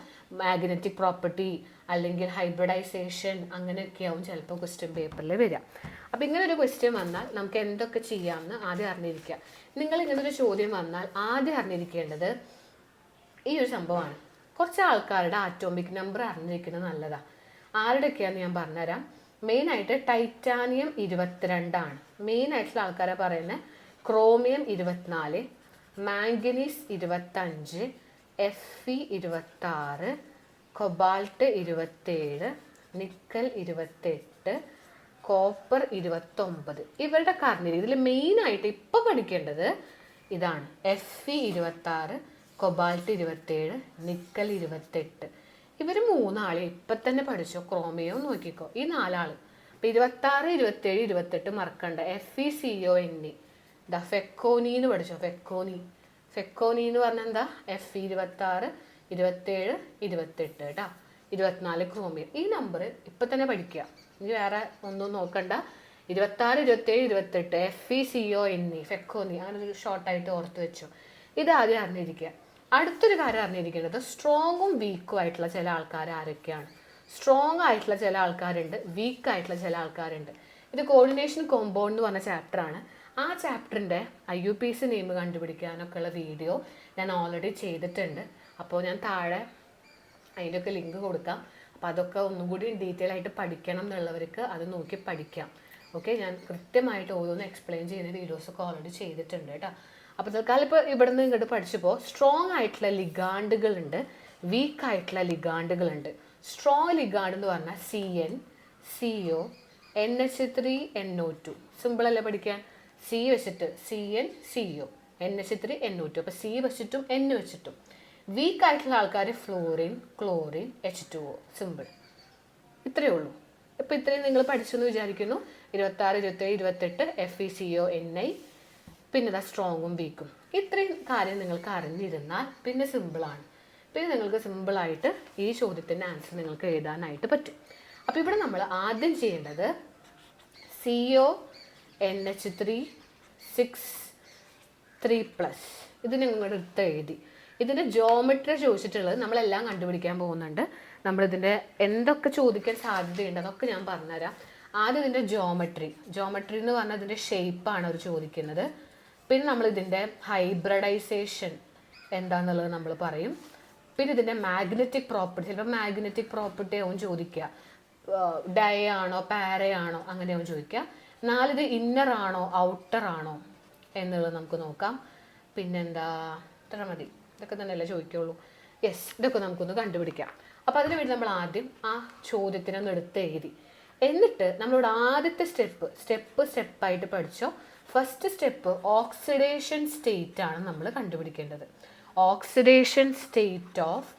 മാഗ്നറ്റിക് പ്രോപ്പർട്ടി അല്ലെങ്കിൽ ഹൈബ്രിഡൈസേഷൻ അങ്ങനെയൊക്കെയാവും ചിലപ്പോൾ ക്വസ്റ്റ്യൻ പേപ്പറിൽ വരിക. അപ്പോൾ ഇങ്ങനെ ഒരു ക്വസ്റ്റ്യൻ വന്നാൽ നമുക്ക് എന്തൊക്കെ ചെയ്യാമെന്ന് ആദ്യം അറിഞ്ഞിരിക്കുക. നിങ്ങൾ ഇങ്ങനൊരു ചോദ്യം വന്നാൽ ആദ്യം അറിഞ്ഞിരിക്കേണ്ടത് ഈ ഒരു സംഭവമാണ്. കുറച്ച് ആൾക്കാരുടെ ആറ്റോമിക് നമ്പർ അറിഞ്ഞിരിക്കുന്നത് നല്ലതാണ്. ആരുടെയൊക്കെയാണെന്ന് ഞാൻ പറഞ്ഞുതരാം. മെയിനായിട്ട് ടൈറ്റാനിയം 22 മെയിനായിട്ടുള്ള ആൾക്കാരെ പറയുന്നത്. Chromium 24, manganese 25, Fe 26, cobalt 27, nickel 28, copper 29. ഇവരുടെ അറിഞ്ഞിരിക്കും. ഇതിൽ മെയിനായിട്ട് ഇപ്പോൾ പഠിക്കേണ്ടത് ഇതാണ്. Fe 26, cobalt 27, nickel 28. ഇവർ 3 ആളെ ഇപ്പം തന്നെ പഠിച്ചോ. ക്രോമിയോ നോക്കിക്കോ, ഈ 4 ആൾ. അപ്പം 26, 27, 28 മറക്കണ്ട. FeCO ഇതാ ഫെക്കോനി എന്ന് പഠിച്ചോ. ഫെക്കോനി എന്ന് പറഞ്ഞാൽ എന്താ? Fe 26, 27, 28 കേട്ടോ. 24 ക്രോമിയം. ഈ നമ്പർ ഇപ്പം തന്നെ പഠിക്കുക. ഇനി വേറെ ഒന്നും നോക്കണ്ട. 26, 27, 28 FeCO ഫെക്കോനി. അങ്ങനെ ഒരു ഷോർട്ടായിട്ട് ഓർത്ത് വെച്ചോ. ഇത് ആദ്യം അറിഞ്ഞിരിക്കുക. അടുത്തൊരു കാര്യം അറിഞ്ഞിരിക്കേണ്ടത് സ്ട്രോങ്ങും വീക്കും ആയിട്ടുള്ള ചില ആൾക്കാർ ആരൊക്കെയാണ്. സ്ട്രോങ് ആയിട്ടുള്ള ചില ആൾക്കാരുണ്ട്, വീക്ക് ആയിട്ടുള്ള ചില ആൾക്കാരുണ്ട്. ഇത് കോർഡിനേഷൻ കോമ്പൗണ്ട് എന്ന് പറഞ്ഞ ചാപ്റ്ററാണ്. ആ ചാപ്റ്ററിൻ്റെ IUPAC നെയിം കണ്ടുപിടിക്കാനൊക്കെ ഉള്ള വീഡിയോ ഞാൻ ഓൾറെഡി ചെയ്തിട്ടുണ്ട്. അപ്പോൾ ഞാൻ താഴെ അതിൻ്റെയൊക്കെ ലിങ്ക് കൊടുക്കാം. അപ്പോൾ അതൊക്കെ ഒന്നും കൂടി ഡീറ്റെയിൽ ആയിട്ട് പഠിക്കണം എന്നുള്ളവർക്ക് അത് നോക്കി പഠിക്കാം. ഓക്കെ, ഞാൻ കൃത്യമായിട്ട് ഓരോന്ന് എക്സ്പ്ലെയിൻ ചെയ്യുന്ന വീഡിയോസൊക്കെ ഓൾറെഡി ചെയ്തിട്ടുണ്ട് കേട്ടോ. അപ്പോൾ തൽക്കാലം ഇപ്പോൾ ഇവിടെ നിന്ന് ഇങ്ങോട്ട് പഠിച്ചപ്പോൾ സ്ട്രോങ് ആയിട്ടുള്ള ലിഗാണ്ടുകളുണ്ട്, വീക്ക് ആയിട്ടുള്ള ലിഗാണ്ടുകളുണ്ട്. സ്ട്രോങ് ലിഗാണ്ട് എന്ന് പറഞ്ഞാൽ CN, CO, NH3, NO2. സിമ്പിളല്ലേ പഠിക്കാൻ? C വെച്ചിട്ട് CN, CO, NH3, NO2. അപ്പോൾ C വെച്ചിട്ടും N വെച്ചിട്ടും. വീക്ക് ആയിട്ടുള്ള ആൾക്കാർ ഫ്ലോറിൻ, ക്ലോറിൻ, H2O. സിമ്പിൾ. ഇത്രയേ ഉള്ളൂ. ഇപ്പോൾ ഇത്രയും നിങ്ങൾ പഠിച്ചെന്ന് വിചാരിക്കുന്നു. 26, 27, 28 FeCO പിന്നെ ഇതാ സ്ട്രോങ്ങും വീക്കും. ഇത്രയും കാര്യം നിങ്ങൾക്ക് അറിഞ്ഞിരുന്നാൽ പിന്നെ സിമ്പിളാണ്. പിന്നെ നിങ്ങൾക്ക് സിമ്പിളായിട്ട് ഈ ചോദ്യത്തിൻ്റെ ആൻസർ നിങ്ങൾക്ക് എഴുതാനായിട്ട് പറ്റും. അപ്പോൾ ഇവിടെ നമ്മൾ ആദ്യം ചെയ്യേണ്ടത് CO NH3 6 3+. ഇത് നിങ്ങളുടെ അടുത്ത് എഴുതി. ഇതിൻ്റെ ജോമെട്രി ചോദിച്ചിട്ടുള്ളത് നമ്മളെല്ലാം കണ്ടുപിടിക്കാൻ പോകുന്നുണ്ട്. നമ്മളിതിൻ്റെ എന്തൊക്കെ ചോദിക്കാൻ സാധ്യതയുണ്ട് അതൊക്കെ ഞാൻ പറഞ്ഞുതരാം. ആദ്യം ഇതിൻ്റെ ജോമെട്രി എന്ന് പറഞ്ഞാൽ ഇതിൻ്റെ ഷേപ്പാണ് അവർ ചോദിക്കുന്നത്. പിന്നെ നമ്മളിതിൻ്റെ ഹൈബ്രിഡൈസേഷൻ എന്താണെന്നുള്ളത് നമ്മൾ പറയും. പിന്നെ ഇതിൻ്റെ മാഗ്നറ്റിക് പ്രോപ്പർട്ടി, ചിലപ്പോൾ മാഗ്നറ്റിക് പ്രോപ്പർട്ടി ആവും ചോദിക്കുക. ഡൈ ആണോ പാരയാണോ അങ്ങനെയാവും ചോദിക്കുക. 4 ഇത് ഇന്നർ ആണോ ഔട്ടർ ആണോ എന്നുള്ളത് നമുക്ക് നോക്കാം. പിന്നെന്താ, ഇത്ര മതി. ഇതൊക്കെ തന്നെയല്ലേ ചോദിക്കുള്ളൂ. യെസ്, ഇതൊക്കെ നമുക്കൊന്ന് കണ്ടുപിടിക്കാം. അപ്പോൾ അതിന് വേണ്ടി നമ്മൾ ആദ്യം ആ ചോദ്യത്തിനൊന്ന് എടുത്ത് എഴുതി. എന്നിട്ട് നമ്മളിവിടെ ആദ്യത്തെ സ്റ്റെപ്പായിട്ട് പഠിച്ചോ. ഫസ്റ്റ് സ്റ്റെപ്പ് ഓക്സിഡേഷൻ സ്റ്റേറ്റ് ആണ് നമ്മൾ കണ്ടുപിടിക്കേണ്ടത്. ഓക്സിഡേഷൻ സ്റ്റേറ്റ് ഓഫ്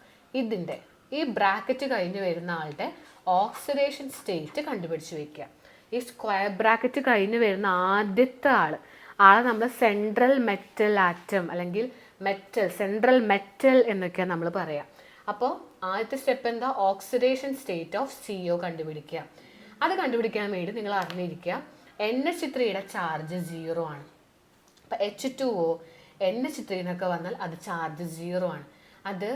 ഇതിൻ്റെ ഈ ബ്രാക്കറ്റ് കഴിഞ്ഞ് വരുന്ന ആളുടെ ഓക്സിഡേഷൻ സ്റ്റേറ്റ് കണ്ടുപിടിച്ച് വയ്ക്കുക. ഈ സ്ക്വയർ ബ്രാക്കറ്റ് കഴിഞ്ഞ് വരുന്ന ആദ്യത്തെ ആളെ നമ്മൾ സെൻട്രൽ മെറ്റൽ ആറ്റം അല്ലെങ്കിൽ സെൻട്രൽ മെറ്റൽ എന്നൊക്കെയാണ് നമ്മൾ പറയാം. അപ്പോൾ ആദ്യത്തെ സ്റ്റെപ്പ് എന്താ? ഓക്സിഡേഷൻ സ്റ്റേറ്റ് ഓഫ് CO കണ്ടുപിടിക്കുക. അത് കണ്ടുപിടിക്കാൻ വേണ്ടി നിങ്ങൾ അറിഞ്ഞിരിക്കുക NH3യുടെ ചാർജ് 0 ആണ്. അപ്പം H2O NH3 എന്നൊക്കെ വന്നാൽ അത് ചാർജ് 0 ആണ്. അത്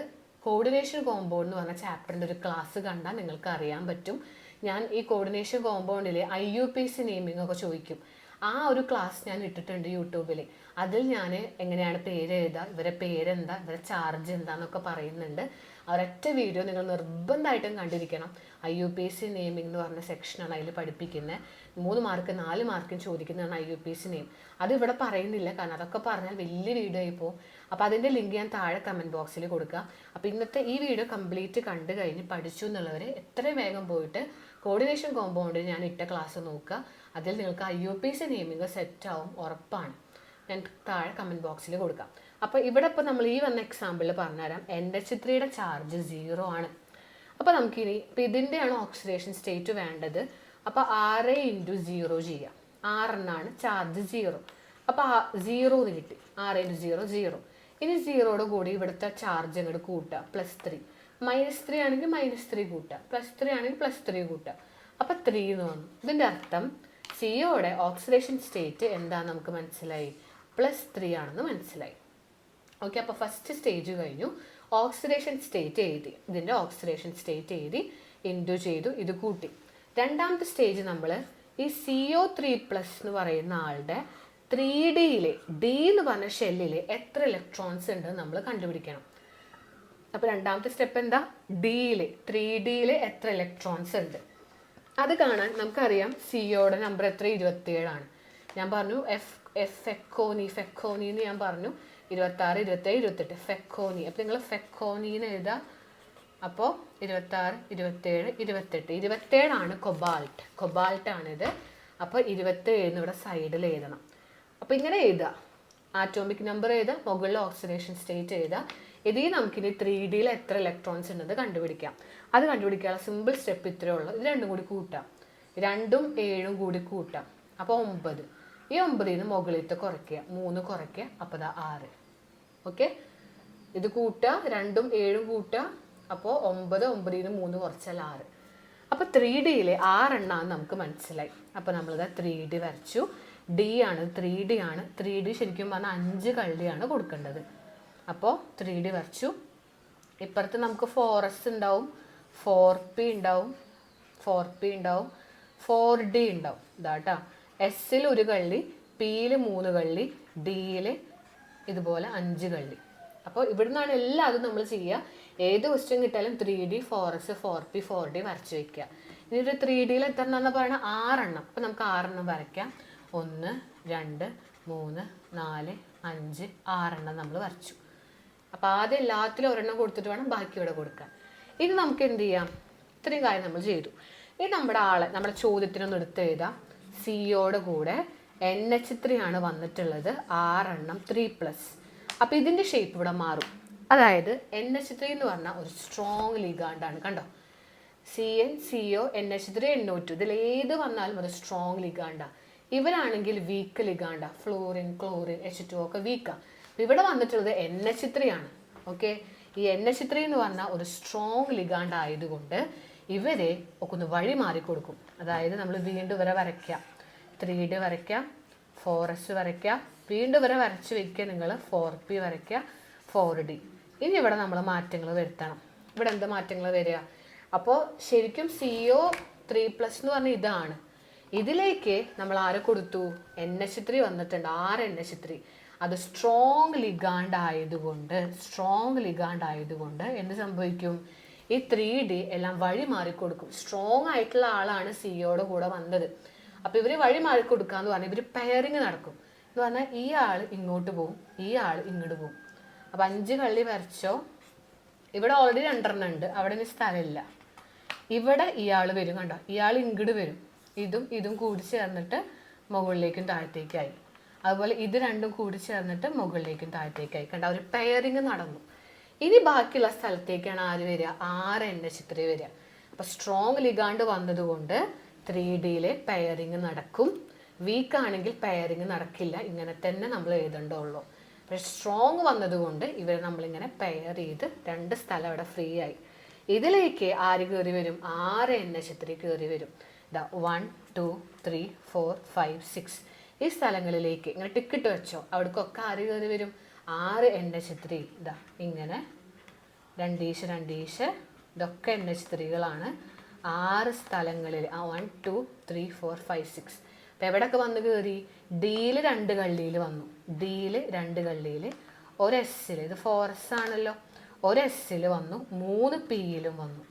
കോർഡിനേഷൻ കോമ്പൗണ്ട് എന്ന് പറഞ്ഞ ചാപ്റ്ററിൻ്റെ ഒരു ക്ലാസ് കണ്ടാൽ നിങ്ങൾക്ക് അറിയാൻ പറ്റും. ഞാൻ ഈ കോർഡിനേഷൻ കോമ്പൗണ്ടിൽ IUPAC നെയിമിംഗ് ഒക്കെ ചോദിക്കും. ആ ഒരു ക്ലാസ് ഞാൻ ഇട്ടിട്ടുണ്ട് യൂട്യൂബിൽ. അതിൽ ഞാൻ എങ്ങനെയാണ് പേര് എഴുതുക, ഇവരെ പേരെന്താ, ഇവരെ ചാർജ് എന്താന്നൊക്കെ പറയുന്നുണ്ട്. ഒരൊറ്റ വീഡിയോ നിങ്ങൾ നിർബന്ധമായിട്ടും കണ്ടിരിക്കണം. IUPAC നെയിമിംഗ് എന്ന് പറഞ്ഞ സെക്ഷനാണ് അതിൽ പഠിപ്പിക്കുന്നത്. 3 മാർക്ക് 4 മാർക്കും ചോദിക്കുന്നതാണ് IUPAC നെയിം. അത് ഇവിടെ പറയുന്നില്ല, കാരണം അതൊക്കെ പറഞ്ഞാൽ വലിയ വീഡിയോ ആയി പോകും. അപ്പോൾ അതിൻ്റെ ലിങ്ക് ഞാൻ താഴെ കമൻറ്റ് ബോക്സിൽ കൊടുക്കുക. അപ്പോൾ ഇന്നത്തെ ഈ വീഡിയോ കംപ്ലീറ്റ് കണ്ടു കഴിഞ്ഞ് പഠിച്ചു എന്നുള്ളവർ എത്രയും വേഗം പോയിട്ട് കോർഡിനേഷൻ കോമ്പൗണ്ടിൽ ഞാൻ ഇട്ട ക്ലാസ് നോക്കുക. അതിൽ നിങ്ങൾക്ക് IUPAC നെയിമിംഗ് സെറ്റാവും, ഉറപ്പാണ്. ഞാൻ താഴെ കമൻറ്റ് ബോക്സിൽ കൊടുക്കാം. അപ്പോൾ ഇവിടെ ഇപ്പോൾ നമ്മൾ ഈ വന്ന എക്സാമ്പിളിൽ പറഞ്ഞുതരാം. NH3യുടെ ചാർജ് 0 ആണ്. അപ്പോൾ നമുക്കിനി ഇപ്പോൾ ഇതിൻ്റെയാണ് ഓക്സിഡേഷൻ സ്റ്റേറ്റ് വേണ്ടത്. അപ്പോൾ 6 × 0 ചെയ്യാം. 6 എന്നാണ് ചാർജ് 0. അപ്പോൾ 0 എന്ന് കിട്ടി. 6 × 0 0. ഇനി 0യോട് കൂടി ഇവിടുത്തെ ചാർജ് അങ്ങോട്ട് കൂട്ടുക, +3. -3 ആണെങ്കിൽ -3 കൂട്ടുക, +3 ആണെങ്കിൽ +3 കൂട്ടുക. അപ്പം 3 എന്ന് വന്നു. ഇതിൻ്റെ അർത്ഥം സിയോയുടെ ഓക്സിഡേഷൻ സ്റ്റേറ്റ് എന്താണെന്ന് നമുക്ക് മനസ്സിലായി, +3 ആണെന്ന് മനസ്സിലായി. ഓക്കെ, അപ്പോൾ ഫസ്റ്റ് സ്റ്റേജ് കഴിഞ്ഞു. ഓക്സിഡേഷൻ സ്റ്റേറ്റ് എഴുതി, ഇതിൻ്റെ ഓക്സിഡേഷൻ സ്റ്റേറ്റ് എഴുതി, ഇൻഡു ചെയ്തു, ഇത് കൂട്ടി. രണ്ടാമത്തെ സ്റ്റേജ് നമ്മൾ ഈ CO3+ എന്ന് പറയുന്ന ആളുടെ 3Dയിൽ ഡി എന്ന് പറഞ്ഞ ഷെല്ലിൽ എത്ര ഇലക്ട്രോൺസ് ഉണ്ട് നമ്മൾ കണ്ടുപിടിക്കണം. അപ്പോൾ രണ്ടാമത്തെ സ്റ്റെപ്പ് എന്താ, ഡിയിൽ 3Dയിൽ എത്ര ഇലക്ട്രോൺസ് ഉണ്ട് അത് കാണാൻ നമുക്കറിയാം. സിയോയുടെ നമ്പർ എത്ര, 27 ഞാൻ പറഞ്ഞു. ഫെക്കോനി എന്ന് ഞാൻ പറഞ്ഞു 26, 27, 28 ഫെക്കോനി. അപ്പോൾ നിങ്ങൾ ഫെക്കോനിന്ന് എഴുതാം. അപ്പോൾ 26, 27, 28 27 കൊബാൾട്ടാണിത്. അപ്പോൾ 27 ഇവിടെ സൈഡിൽ എഴുതണം. അപ്പോൾ ഇങ്ങനെ എഴുതുക, ആറ്റോമിക് നമ്പർ എഴുതുക, മുകളിൽ ഓക്സിഡേഷൻ സ്റ്റേറ്റ് എഴുതുക. ഇതിൽ നമുക്കിനി 3Dയിൽ എത്ര ഇലക്ട്രോൺസ് ഉണ്ടെന്ന് കണ്ടുപിടിക്കാം. അത് കണ്ടുപിടിക്കാനുള്ള സിമ്പിൾ സ്റ്റെപ്പ് ഇത്രയേ ഉള്ളൂ. ഇത് രണ്ടും കൂടി കൂട്ടാം, 2ഉം 7ഉം കൂടി കൂട്ടാം. അപ്പോൾ 9. ഈ 9ൽ നിന്ന് മുകളിലത്തെ കുറയ്ക്കുക, 3 കുറയ്ക്കുക, അപ്പോൾ 6. ഓക്കെ, ഇത് കൂട്ടുക, 2ഉം 7ഉം കൂട്ടുക, അപ്പോൾ 9, 9ൽ നിന്ന് 3 കുറച്ചാൽ 6. അപ്പോൾ 3Dയിൽ 6 എണ്ണാന്ന് നമുക്ക് മനസ്സിലായി. അപ്പോൾ നമ്മളിത് 3D വരച്ചു. ഡി ആണ്, 3D ആണ്. 3D ശരിക്കും പറഞ്ഞാൽ 5 കള്ളിയാണ് കൊടുക്കേണ്ടത്. അപ്പോൾ 3D വരച്ചു. ഇപ്പുറത്ത് നമുക്ക് 4s ഉണ്ടാവും, 4p ഉണ്ടാവും, 4D ഉണ്ടാവും. ഇതാട്ടോ, എസ്സിൽ 1 കള്ളി, പിയിൽ 3 കള്ളി, ഡിയിൽ ഇതുപോലെ 5 കള്ളി. അപ്പോൾ ഇവിടുന്നാണ് എല്ലാതും നമ്മൾ ചെയ്യുക. ഏത് question കിട്ടാലും 3D, 4s, 4p, 4D വരച്ച് വയ്ക്കുക. ഇനി ഒരു 3Dയിൽ എത്ര എണ്ണം പറയുന്നത്, 6 എണ്ണം. അപ്പോൾ നമുക്ക് 6 എണ്ണം വരയ്ക്കാം. 1, 2, 3, 4, 5, 6 എണ്ണം നമ്മൾ വരച്ചു. അപ്പോൾ ആദ്യം എല്ലാത്തിലും ഒരെണ്ണം കൊടുത്തിട്ട് വേണം ബാക്കി ഇവിടെ കൊടുക്കാൻ. ഇനി നമുക്ക് എന്ത് ചെയ്യാം, ഇത്രയും കാര്യം നമ്മൾ ചെയ്തു. ഇനി നമ്മുടെ ചോദ്യത്തിനൊന്ന് എടുത്ത് എഴുതാം. സിയോയുടെ കൂടെ NH3 ആണ് വന്നിട്ടുള്ളത്, 6 എണ്ണം 3+. അപ്പോൾ ഇതിൻ്റെ ഷേപ്പ് ഇവിടെ മാറും. അതായത് NH3 എന്ന് പറഞ്ഞാൽ ഒരു സ്ട്രോങ് ലിഗാണ്ടാണ്. കണ്ടോ, CN, CO, NH3, NO2 ഇതിൽ ഏത് വന്നാലും ഒരു സ്ട്രോങ് ലിഗാണ്ടാണ്. ഇവരാണെങ്കിൽ വീക്ക് ലിഗാണ്ടാ, ഫ്ലോറിൻ, ക്ലോറിൻ, H2O ഒക്കെ വീക്കാണ്. ഇവിടെ വന്നിട്ടുള്ളത് NH3 ആണ്. ഓക്കെ, ഈ NH3 എന്ന് പറഞ്ഞാൽ ഒരു സ്ട്രോങ് ലിഗാണ്ട് ആയതുകൊണ്ട് ഇവരെ ഒക്കെ ഒന്ന് വഴി മാറിക്കൊടുക്കും. അതായത് നമ്മൾ വീണ്ടും ഇവരെ വരയ്ക്കാം, 3D വരയ്ക്കാം, 4s വരയ്ക്കാം, വീണ്ടും ഇവരെ വരച്ച് വയ്ക്കുക നിങ്ങൾ, 4p വരയ്ക്കുക, 4D. ഇനി ഇവിടെ നമ്മൾ മാറ്റങ്ങൾ വരുത്തണം. ഇവിടെ എന്ത് മാറ്റങ്ങൾ വരിക, അപ്പോൾ ശരിക്കും CO3+ എന്ന് പറഞ്ഞാൽ ഇതാണ്. ഇതിലേക്ക് നമ്മൾ ആരെ കൊടുത്തു, NH3 വന്നിട്ടുണ്ട്, 6 NH3. അത് സ്ട്രോങ് ലിഗാണ്ട് ആയതുകൊണ്ട് എന്ത് സംഭവിക്കും, ഈ 3D എല്ലാം വഴി മാറിക്കൊടുക്കും. സ്ട്രോങ് ആയിട്ടുള്ള ആളാണ് സിയോയുടെ കൂടെ വന്നത്. അപ്പോൾ ഇവർ വഴി മാറിക്കൊടുക്കാന്ന് പറഞ്ഞാൽ ഇവർ പെയറിങ് നടക്കും. എന്ന് പറഞ്ഞാൽ ഈ ആൾ ഇങ്ങോട്ട് പോകും, ഈ ആൾ ഇങ്ങോട്ട് പോകും. അപ്പോൾ 5 കള്ളി വരച്ചോ, ഇവിടെ ഓൾറെഡി 2 എണ്ണം ഉണ്ട്, അവിടെ ഇനി സ്ഥലമില്ല. ഇവിടെ ഇയാൾ വരും, കണ്ടോ, ഇയാൾ ഇങ്ങോട്ട് വരും, ഇതും കൂടി ചേർന്നിട്ട് മുകളിലേക്കും താഴത്തേക്കായി. അതുപോലെ ഇത് രണ്ടും കൂടി ചേർന്നിട്ട് മുകളിലേക്കും താഴത്തേക്കായി. കണ്ട, ഒരു പെയറിങ് നടന്നു. ഇനി ബാക്കിയുള്ള സ്ഥലത്തേക്കാണ് ആര് വരിക, 6 NH3 വരിക. അപ്പോൾ സ്ട്രോങ് ലിഗാണ്ട് വന്നതുകൊണ്ട് 3Dയിലെ പെയറിങ് നടക്കും. വീക്ക് ആണെങ്കിൽ പെയറിങ് നടക്കില്ല. ഇങ്ങനെ തന്നെ നമ്മൾ എഴുതേണ്ടുള്ളൂ. പക്ഷെ സ്ട്രോങ് വന്നതുകൊണ്ട് ഇവരെ നമ്മളിങ്ങനെ പെയർ ചെയ്ത് 2 സ്ഥലം അവിടെ ഫ്രീ ആയി. ഇതിലേക്ക് ആര് കയറി വരും, 6 NH3 കയറി വരും. ഇതാ 1, 2, 3, 4, 5, 6 ഈ സ്ഥലങ്ങളിലേക്ക് ഇങ്ങനെ ടിക്കറ്റ് വെച്ചോ, അവിടേക്കൊക്കെ ആര് കയറി വരും, 6 NH3. ഇതാ ഇങ്ങനെ 2 ഇതൊക്കെ NH3കളാണ്. 6 സ്ഥലങ്ങളിൽ 1, 2, 3, 4, 5, 6. അപ്പോൾ എവിടെയൊക്കെ വന്ന് കയറി, ഡിയിൽ 2 കള്ളിയിൽ വന്നു, ഡിയിൽ 2 കള്ളിയിൽ, ഒരു എസ്സിൽ, ഇത് 4s ആണല്ലോ, ഒരു എസ്സിൽ വന്നു, 3 പിയിലും വന്നു.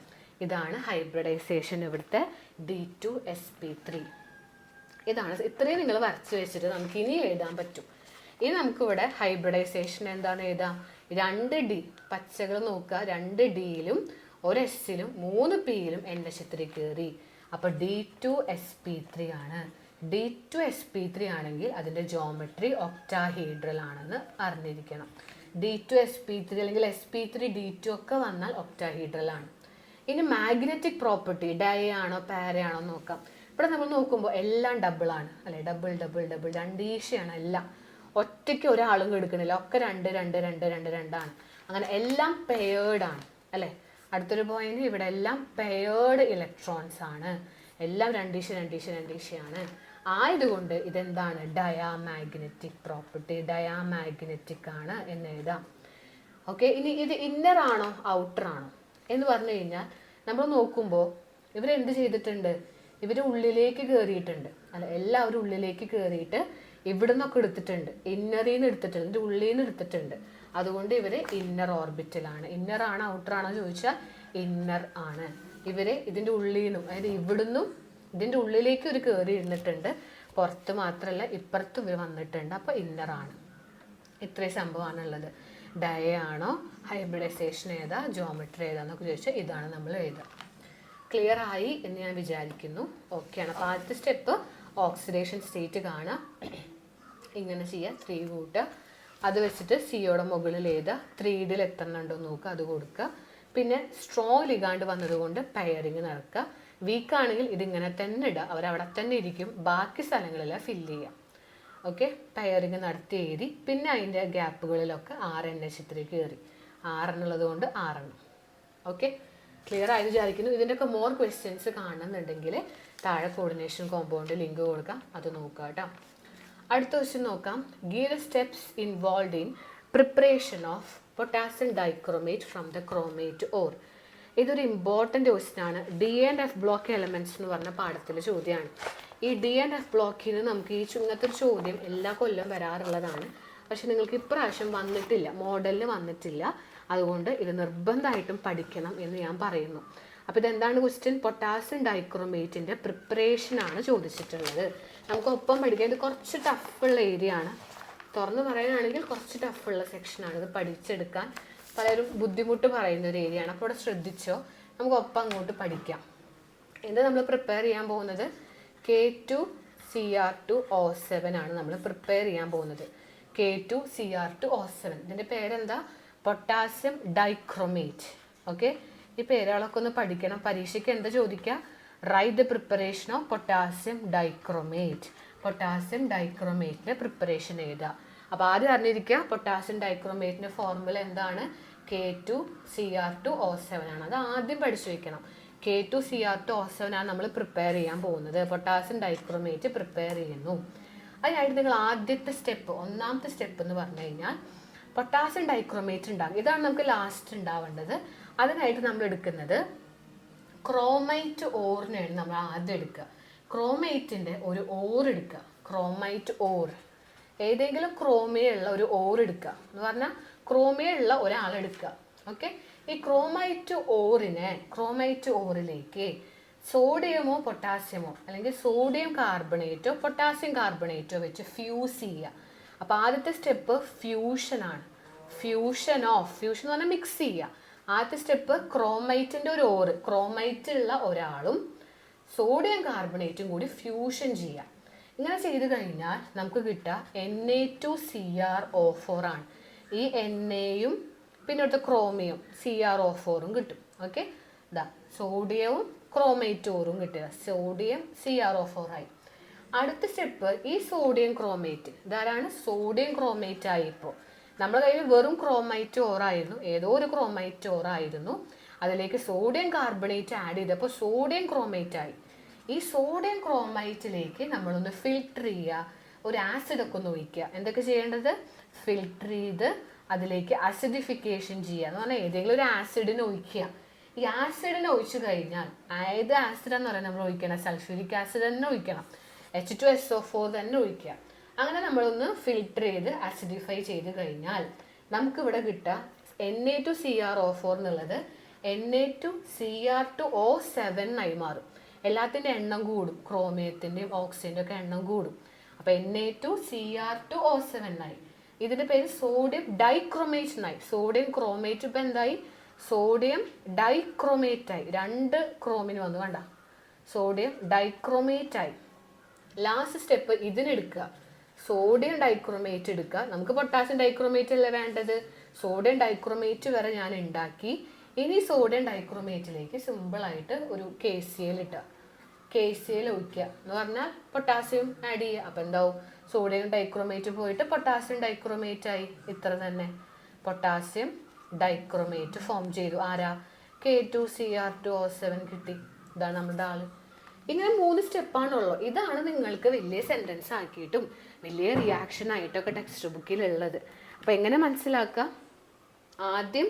ഇതാണ് ഹൈബ്രിഡൈസേഷൻ, ഇവിടുത്തെ D2sp3. ഇതാണ്. ഇത്രയും നിങ്ങൾ വരച്ച് വെച്ചിട്ട് നമുക്ക് ഇനി എഴുതാൻ പറ്റും. ഇനി നമുക്കിവിടെ ഹൈബ്രിഡൈസേഷൻ എന്താണ് എഴുതാം, 2D പച്ചകൾ നോക്കുക, 2Dയിലും ഒരു എസ്സിലും 3 പിയിലും NH3 കയറി. അപ്പോൾ D2sp3 ആണ്. D2sp3 ആണെങ്കിൽ അതിൻ്റെ ജോമെട്രി ഒക്ടാഹീഡ്രൽ ആണെന്ന് അറിഞ്ഞിരിക്കണം. D2sp3 അല്ലെങ്കിൽ sp3 D2 ഒക്കെ വന്നാൽ ഒക്ടാഹീഡ്രൽ ആണ്. ഇനി മാഗ്നറ്റിക് പ്രോപ്പർട്ടി, ഡൈ ആണോ പാര ആണോ നോക്കാം. ഇവിടെ നമ്മൾ നോക്കുമ്പോൾ എല്ലാം ഡബിളാണ് അല്ലേ, ഡബിൾ 2 ആണ് എല്ലാം. ഒറ്റയ്ക്ക് ഒരാളും എടുക്കണില്ല, ഒക്കെ 2, 2, 2, 2, 2 ആണ്. അങ്ങനെ എല്ലാം പെയേർഡ് ആണ് അല്ലേ. അടുത്തൊരു പോയിന്റ്, ഇവിടെ എല്ലാം പെയേർഡ് ഇലക്ട്രോൺസ് ആണ്. എല്ലാം രണ്ടീശയാണ്. ആയതുകൊണ്ട് ഇതെന്താണ്? ഡയാമാഗ്നറ്റിക് പ്രോപ്പർട്ടി, ഡയാമാഗ്നറ്റിക് ആണ് എന്ന് എഴുതാം. ഓക്കെ, ഇനി ഇത് ഇന്നർ ആണോ ഔട്ടർ ആണോ എന്ന് പറഞ്ഞു കഴിഞ്ഞാൽ നമ്മൾ നോക്കുമ്പോൾ ഇവരെന്ത് ചെയ്തിട്ടുണ്ട്? ഇവർ ഉള്ളിലേക്ക് കയറിയിട്ടുണ്ട്, അല്ല എല്ലാവരും ഉള്ളിലേക്ക് കയറിയിട്ട് ഇവിടെ നിന്നൊക്കെ എടുത്തിട്ടുണ്ട്, ഇന്നറിൽ നിന്ന് എടുത്തിട്ടുണ്ട്, ഇതിൻ്റെ ഉള്ളിൽ നിന്ന് എടുത്തിട്ടുണ്ട്. അതുകൊണ്ട് ഇവർ ഇന്നർ ഓർബിറ്റിലാണ്. ഇന്നർ ആണോ ഔട്ടർ ആണോ ചോദിച്ചാൽ ഇന്നർ ആണ്. ഇവര് ഇതിൻ്റെ ഉള്ളിൽ നിന്നും, അതായത് ഇവിടുന്നും ഇതിൻ്റെ ഉള്ളിലേക്ക് ഒരു കയറി ഇരുന്നിട്ടുണ്ട്, പുറത്ത് മാത്രമല്ല ഇപ്പുറത്തും ഇവർ വന്നിട്ടുണ്ട്. അപ്പോൾ ഇന്നറാണ്. ഇത്രയും സംഭവമാണുള്ളത്. ഡയ ആണോ, ഹൈബ്രിഡൈസേഷൻ ഏതാ, ജോമെട്രി ഏതാന്നൊക്കെ ചോദിച്ചാൽ ഇതാണ് നമ്മൾ എഴുതുക. ക്ലിയർ ആയി എന്ന് ഞാൻ വിചാരിക്കുന്നു. ഓക്കെയാണ്. അപ്പോൾ ആദ്യത്തെ സ്റ്റെപ്പ് ഓക്സിഡേഷൻ സ്റ്റേറ്റ് കാണുക. ഇങ്ങനെ ചെയ്യുക, 3 കൂട്ടുക. അത് വെച്ചിട്ട് സിയോടെ മുകളിൽ എഴുതുക. 3D എത്തുന്നുണ്ടോ നോക്കുക, അത് കൊടുക്കുക. പിന്നെ സ്ട്രോങ് ലിഗാണ്ട് വന്നതുകൊണ്ട് പെയറിങ് നടക്കുക. വീക്കാണെങ്കിൽ ഇതിങ്ങനെ തന്നെ ഇടുക, അവരവിടെ തന്നെ ഇരിക്കും, ബാക്കി സ്ഥലങ്ങളെല്ലാം ഫില്ല് ചെയ്യുക. ഓക്കെ, പെയറിങ് നടത്തി എഴുതി. പിന്നെ അതിൻ്റെ ഗ്യാപ്പുകളിലൊക്കെ 6NH3 കയറി, 6 എന്നുള്ളത് കൊണ്ട് 6. ഓക്കെ, ക്ലിയർ ആയി വിചാരിക്കുന്നു. ഇതിൻ്റെയൊക്കെ മോർ ക്വസ്റ്റ്യൻസ് കാണുന്നുണ്ടെങ്കിൽ താഴെ കോർഡിനേഷൻ കോമ്പൗണ്ട് ലിങ്ക് കൊടുക്കാം, അത് നോക്കാം കേട്ടോ. അടുത്ത ക്വസ്റ്റ്യൻ നോക്കാം. Give the steps involve in preparation of potassium dichromate from the chromate or. ഇതൊരു ഇമ്പോർട്ടൻ്റ് ക്വസ്റ്റ്യൻ ആണ്. D&F ബ്ലോക്ക് എലമെൻറ്റ്സ് എന്ന് പറഞ്ഞ പാഠത്തിലെ ചോദ്യമാണ്. ഈ D&F ബ്ലോക്കിൽ നിന്ന് നമുക്ക് ഇങ്ങനത്തെ ഒരു ചോദ്യം എല്ലാ കൊല്ലം വരാറുള്ളതാണ്. പക്ഷെ നിങ്ങൾക്ക് ഇപ്രാവശ്യം വന്നിട്ടില്ല, മോഡലിന് വന്നിട്ടില്ല. അതുകൊണ്ട് ഇത് നിർബന്ധമായിട്ടും പഠിക്കണം എന്ന് ഞാൻ പറയുന്നു. അപ്പോൾ ഇതെന്താണ് ക്വസ്റ്റ്യൻ? പൊട്ടാസ്യം ഡൈക്രോമേറ്റിൻ്റെ പ്രിപ്പറേഷനാണ് ചോദിച്ചിട്ടുള്ളത്. നമുക്ക് ഒപ്പം പഠിക്കാം. ഇത് കുറച്ച് ടഫുള്ള ഏരിയ ആണ്, തുറന്ന് പറയാനാണെങ്കിൽ കുറച്ച് ടഫുള്ള സെക്ഷനാണ്. ഇത് പഠിച്ചെടുക്കാൻ പലരും ബുദ്ധിമുട്ട് പറയുന്ന ഒരു ഏരിയ ആണ്. അപ്പോൾ ഇവിടെ ശ്രദ്ധിച്ചോ, നമുക്ക് ഒപ്പം അങ്ങോട്ട് പഠിക്കാം. എന്താ നമ്മൾ പ്രിപ്പയർ ചെയ്യാൻ പോകുന്നത്? K2Cr2O7 ആണ് നമ്മൾ പ്രിപ്പയർ ചെയ്യാൻ പോകുന്നത്. K2Cr2O7, ഇതിൻ്റെ പേരെന്താ? Potassium dichromate. ഓക്കെ, ഈ പേരുകളൊക്കെ ഒന്ന് പഠിക്കണം. പരീക്ഷയ്ക്ക് എന്താ ചോദിക്കുക? Write the preparation of potassium dichromate. പൊട്ടാസ്യം ഡൈക്രോമേറ്റിൻ്റെ പ്രിപ്പറേഷൻ എഴുതുക. അപ്പോൾ ആദ്യം അറിഞ്ഞിരിക്കുക, പൊട്ടാസ്യം ഡൈക്രോമേറ്റിൻ്റെ ഫോർമുല എന്താണ്? K2Cr2O7 ആണ്. അത് ആദ്യം പഠിച്ചു വയ്ക്കണം. K2Cr2O7 ആണ് നമ്മൾ പ്രിപ്പയർ ചെയ്യാൻ പോകുന്നത്. പൊട്ടാസ്യം ഡൈക്രോമേറ്റ് പ്രിപ്പയർ ചെയ്യുന്നു. അതിനായിട്ട് നിങ്ങൾ ആദ്യത്തെ സ്റ്റെപ്പ്, ഒന്നാമത്തെ സ്റ്റെപ്പ് എന്ന് പറഞ്ഞു കഴിഞ്ഞാൽ പൊട്ടാസ്യം ഡൈക്രോമേറ്റ് ഉണ്ടാകും. ഇതാണ് നമുക്ക് ലാസ്റ്റ് ഉണ്ടാവേണ്ടത്. അതിനായിട്ട് നമ്മൾ എടുക്കുന്നത് ക്രോമൈറ്റ് ഓറിനെയാണ് നമ്മൾ ആദ്യം എടുക്കുക. ക്രോമൈറ്റിൻ്റെ ഒരു ഓർ എടുക്കുക. ക്രോമൈറ്റ് ഓർ, ഏതെങ്കിലും ക്രോമിയുള്ള ഒരു ഓർ എടുക്കുക എന്ന് പറഞ്ഞാൽ ക്രോമിയുള്ള ഒരാളെടുക്കുക. ഓക്കെ, ഈ ക്രോമൈറ്റ് ഓറിലേക്ക് സോഡിയമോ പൊട്ടാസ്യമോ അല്ലെങ്കിൽ സോഡിയം കാർബണേറ്റോ പൊട്ടാസ്യം കാർബണേറ്റോ വെച്ച് ഫ്യൂസ് ചെയ്യുക. അപ്പോൾ ആദ്യത്തെ സ്റ്റെപ്പ് ഫ്യൂഷനാണ്. ഫ്യൂഷൻ എന്ന് പറഞ്ഞാൽ മിക്സ് ചെയ്യുക. ആദ്യത്തെ സ്റ്റെപ്പ് ക്രോമൈറ്റിൻ്റെ ഒരു ഓറ്, ക്രോമൈറ്റ് ഉള്ള ഒരാളും സോഡിയം കാർബണേറ്റും കൂടി ഫ്യൂഷൻ ചെയ്യുക. ഇങ്ങനെ ചെയ്ത് കഴിഞ്ഞാൽ നമുക്ക് കിട്ടുക Na2CrO4 ആണ്. ഈ എണ്ണയും പിന്നെ അടുത്ത ക്രോമിയം CrO4 കിട്ടും. ഓക്കെ, ഇതാ സോഡിയവും ക്രോമേറ്റ് ഓറും കിട്ടുക. സോഡിയം CrO4 ആയി. അടുത്ത സ്റ്റെപ്പ് ഈ സോഡിയം ക്രോമേറ്റ്, ഇതാരാണ്? സോഡിയം ക്രോമേറ്റ് ആയി. ഇപ്പോൾ നമ്മുടെ കയ്യിൽ വെറും ക്രോമൈറ്റ് ഓറായിരുന്നു, ഏതോ ഒരു ക്രോമൈറ്റ് ഓറായിരുന്നു. അതിലേക്ക് സോഡിയം കാർബണേറ്റ് ആഡ് ചെയ്തപ്പോൾ സോഡിയം ക്രോമേറ്റ് ആയി. ഈ സോഡിയം ക്രോമൈറ്റിലേക്ക് നമ്മളൊന്ന് ഫിൽട്ടർ ചെയ്യുക, ഒരു ആസിഡൊക്കെ ഒന്ന് ഒഴിക്കുക. എന്തൊക്കെ ചെയ്യേണ്ടത്? ഫിൽട്ടർ ചെയ്ത് അതിലേക്ക് അസിഡിഫിക്കേഷൻ ചെയ്യുക എന്ന് പറഞ്ഞാൽ ഏതെങ്കിലും ഒരു ആസിഡിനെ ഒഴിക്കുക. ഈ ആസിഡിനെ ഒഴിച്ചു കഴിഞ്ഞാൽ, ഏത് ആസിഡാന്ന് പറയാൻ നമ്മൾ ഒഴിക്കണം? സൾഫ്യൂരിക് ആസിഡ് തന്നെ ഒഴിക്കണം. H2SO4 തന്നെ ഒഴിക്കുക. അങ്ങനെ നമ്മളൊന്ന് ഫിൽട്ടർ ചെയ്ത് അസിഡിഫൈ ചെയ്ത് കഴിഞ്ഞാൽ നമുക്കിവിടെ കിട്ടുക Na2CrO4 എന്നുള്ളത് Na2Cr2O7 ആയി മാറും. എല്ലാത്തിൻ്റെ എണ്ണം കൂടും, ക്രോമിയത്തിൻ്റെയും ഓക്സിജൻ്റെ ഒക്കെ എണ്ണം കൂടും. അപ്പോൾ Na2Cr2O7 ആയി. ഇതിൻ്റെ പേര് സോഡിയം ഡൈക്രോമേറ്റ് ആയി. സോഡിയം ക്രോമേറ്റ് ഇപ്പം എന്തായി? സോഡിയം ഡൈക്രോമേറ്റ് ആയി. 2 ക്രോമിന് വന്നു, കണ്ട? സോഡിയം ഡൈക്രോമേറ്റ് ആയി. ലാസ്റ്റ് സ്റ്റെപ്പ് ഇതിനെടുക്കുക, സോഡിയം ഡൈക്രോമേറ്റ് എടുക്കുക. നമുക്ക് പൊട്ടാസ്യം ഡൈക്രോമേറ്റ് അല്ലേ വേണ്ടത്? സോഡിയം ഡൈക്രോമേറ്റ് വരെ ഞാൻ ഉണ്ടാക്കി. ഇനി സോഡിയം ഡൈക്രോമേറ്റിലേക്ക് സിമ്പിളായിട്ട് ഒരു KCl ഇട്ടുക. KCl ഒഴിക്കുക എന്ന് പറഞ്ഞാൽ പൊട്ടാസ്യം ആഡ് ചെയ്യുക. അപ്പം എന്താവും? സോഡിയം ഡൈക്രോമേറ്റ് പോയിട്ട് പൊട്ടാസ്യം ഡൈക്രോമേറ്റ് ആയി. ഇത്ര തന്നെ. പൊട്ടാസ്യം ഡൈക്രോമേറ്റ് ഫോം ചെയ്തു. ആരാ? K2Cr2O7 കിട്ടി. ഇതാണ് നമ്മുടെ ആള്. ഇങ്ങനെ 3 സ്റ്റെപ്പാണുള്ളൂ. ഇതാണ് നിങ്ങൾക്ക് വലിയ സെൻറ്റൻസ് ആക്കിയിട്ടും വലിയ റിയാക്ഷൻ ആയിട്ടൊക്കെ ടെക്സ്റ്റ് ബുക്കിലുള്ളത്. അപ്പോൾ എങ്ങനെ മനസ്സിലാക്കുക? ആദ്യം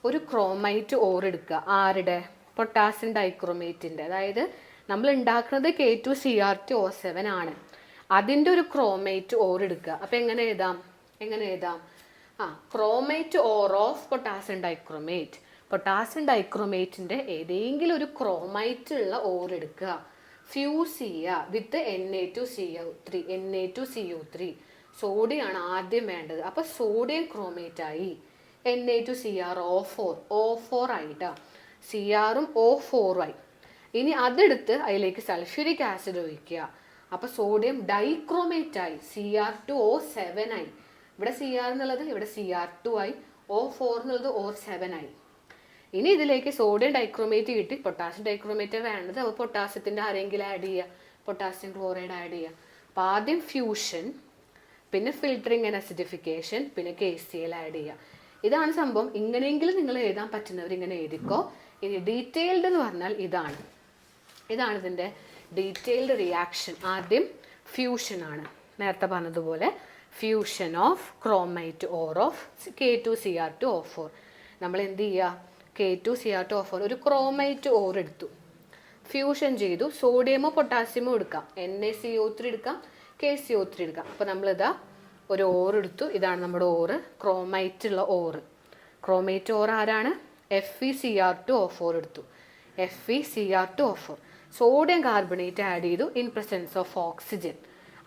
ഒരു ക്രോമൈറ്റ് ഓർ എടുക്കുക. ആരുടെ? പൊട്ടാസ്യം ഡൈക്രോമേറ്റിൻ്റെ. അതായത് നമ്മൾ ഉണ്ടാക്കുന്നത് K2Cr2O7 ആണ്. അതിൻ്റെ ഒരു ക്രോമൈറ്റ് ഓർ എടുക്കുക. അപ്പോൾ എങ്ങനെ എഴുതാം? Chromite ore of potassium dichromate. പൊട്ടാസ്യം ഡൈക്രോമേറ്റിൻ്റെ ഏതെങ്കിലും ഒരു ക്രോമൈറ്റ് ഉള്ള ഓർ എടുക്കുക, ഫ്യൂസ് ചെയ്യുക വിത്ത് Na2CO3. സോഡിയാണ് ആദ്യം വേണ്ടത്. അപ്പോൾ സോഡിയം ക്രോമേറ്റ് ആയി. Na2CrO4 ആയിട്ടാ. Cr-ഉം O4 ആയി. ഇനി അതെടുത്ത് അതിലേക്ക് സൾഫ്യൂരിക് ആസിഡ് ഒഴിക്കുക. അപ്പോൾ സോഡിയം ഡൈക്രോമേറ്റ് ആയി. Cr2O7 ആയി. ഇവിടെ Cr എന്നുള്ളത് ഇവിടെ Cr2 ആയി. O4 എന്നുള്ളത് O7 ആയി. ഇനി ഇതിലേക്ക് സോഡിയം ഡൈക്രോമേറ്റ് കിട്ടി. പൊട്ടാസ്യം ഡൈക്രോമേറ്റ് വേണ്ടത്. അപ്പോൾ പൊട്ടാസ്യത്തിൻ്റെ ആരെങ്കിലും ആഡ് ചെയ്യുക, പൊട്ടാസ്യം ക്ലോറൈഡ് ആഡ് ചെയ്യുക. അപ്പോൾ ആദ്യം ഫ്യൂഷൻ, പിന്നെ ഫിൽറ്ററിങ് ആൻഡ് അസിഡിഫിക്കേഷൻ, പിന്നെ KCl ആഡ് ചെയ്യുക. ഇതാണ് സംഭവം. ഇങ്ങനെയെങ്കിലും നിങ്ങൾ എഴുതാൻ പറ്റുന്നവർ ഇങ്ങനെ എഴുതിക്കോ. ഇനി ഡീറ്റെയിൽഡ് എന്ന് പറഞ്ഞാൽ ഇതാണ് ഇതിൻ്റെ ഡീറ്റെയിൽഡ് റിയാക്ഷൻ. ആദ്യം ഫ്യൂഷൻ ആണ്. നേരത്തെ പറഞ്ഞതുപോലെ fusion of chromite ore of K2Cr2O4. നമ്മൾ എന്ത് ചെയ്യുക? K2Cr2O4 ഒരു ക്രോമൈറ്റ് ഓർ എടുത്തു, ഫ്യൂഷൻ ചെയ്തു. സോഡിയമോ പൊട്ടാസ്യമോ എടുക്കാം, NaCO3 എടുക്കാം, KCO3 എടുക്കാം. അപ്പോൾ നമ്മളിതാ ഒരു ഓർ എടുത്തു. ഇതാണ് നമ്മുടെ ഓറ്, ക്രോമൈറ്റ് ഉള്ള ഓറ്. ക്രോമൈറ്റ് ഓർ ആരാണ്? FeCr2O4 എടുത്തു. FeCr2O4. സോഡിയം കാർബണേറ്റ് ആഡ് ചെയ്തു ഇൻ പ്രസൻസ് ഓഫ് ഓക്സിജൻ.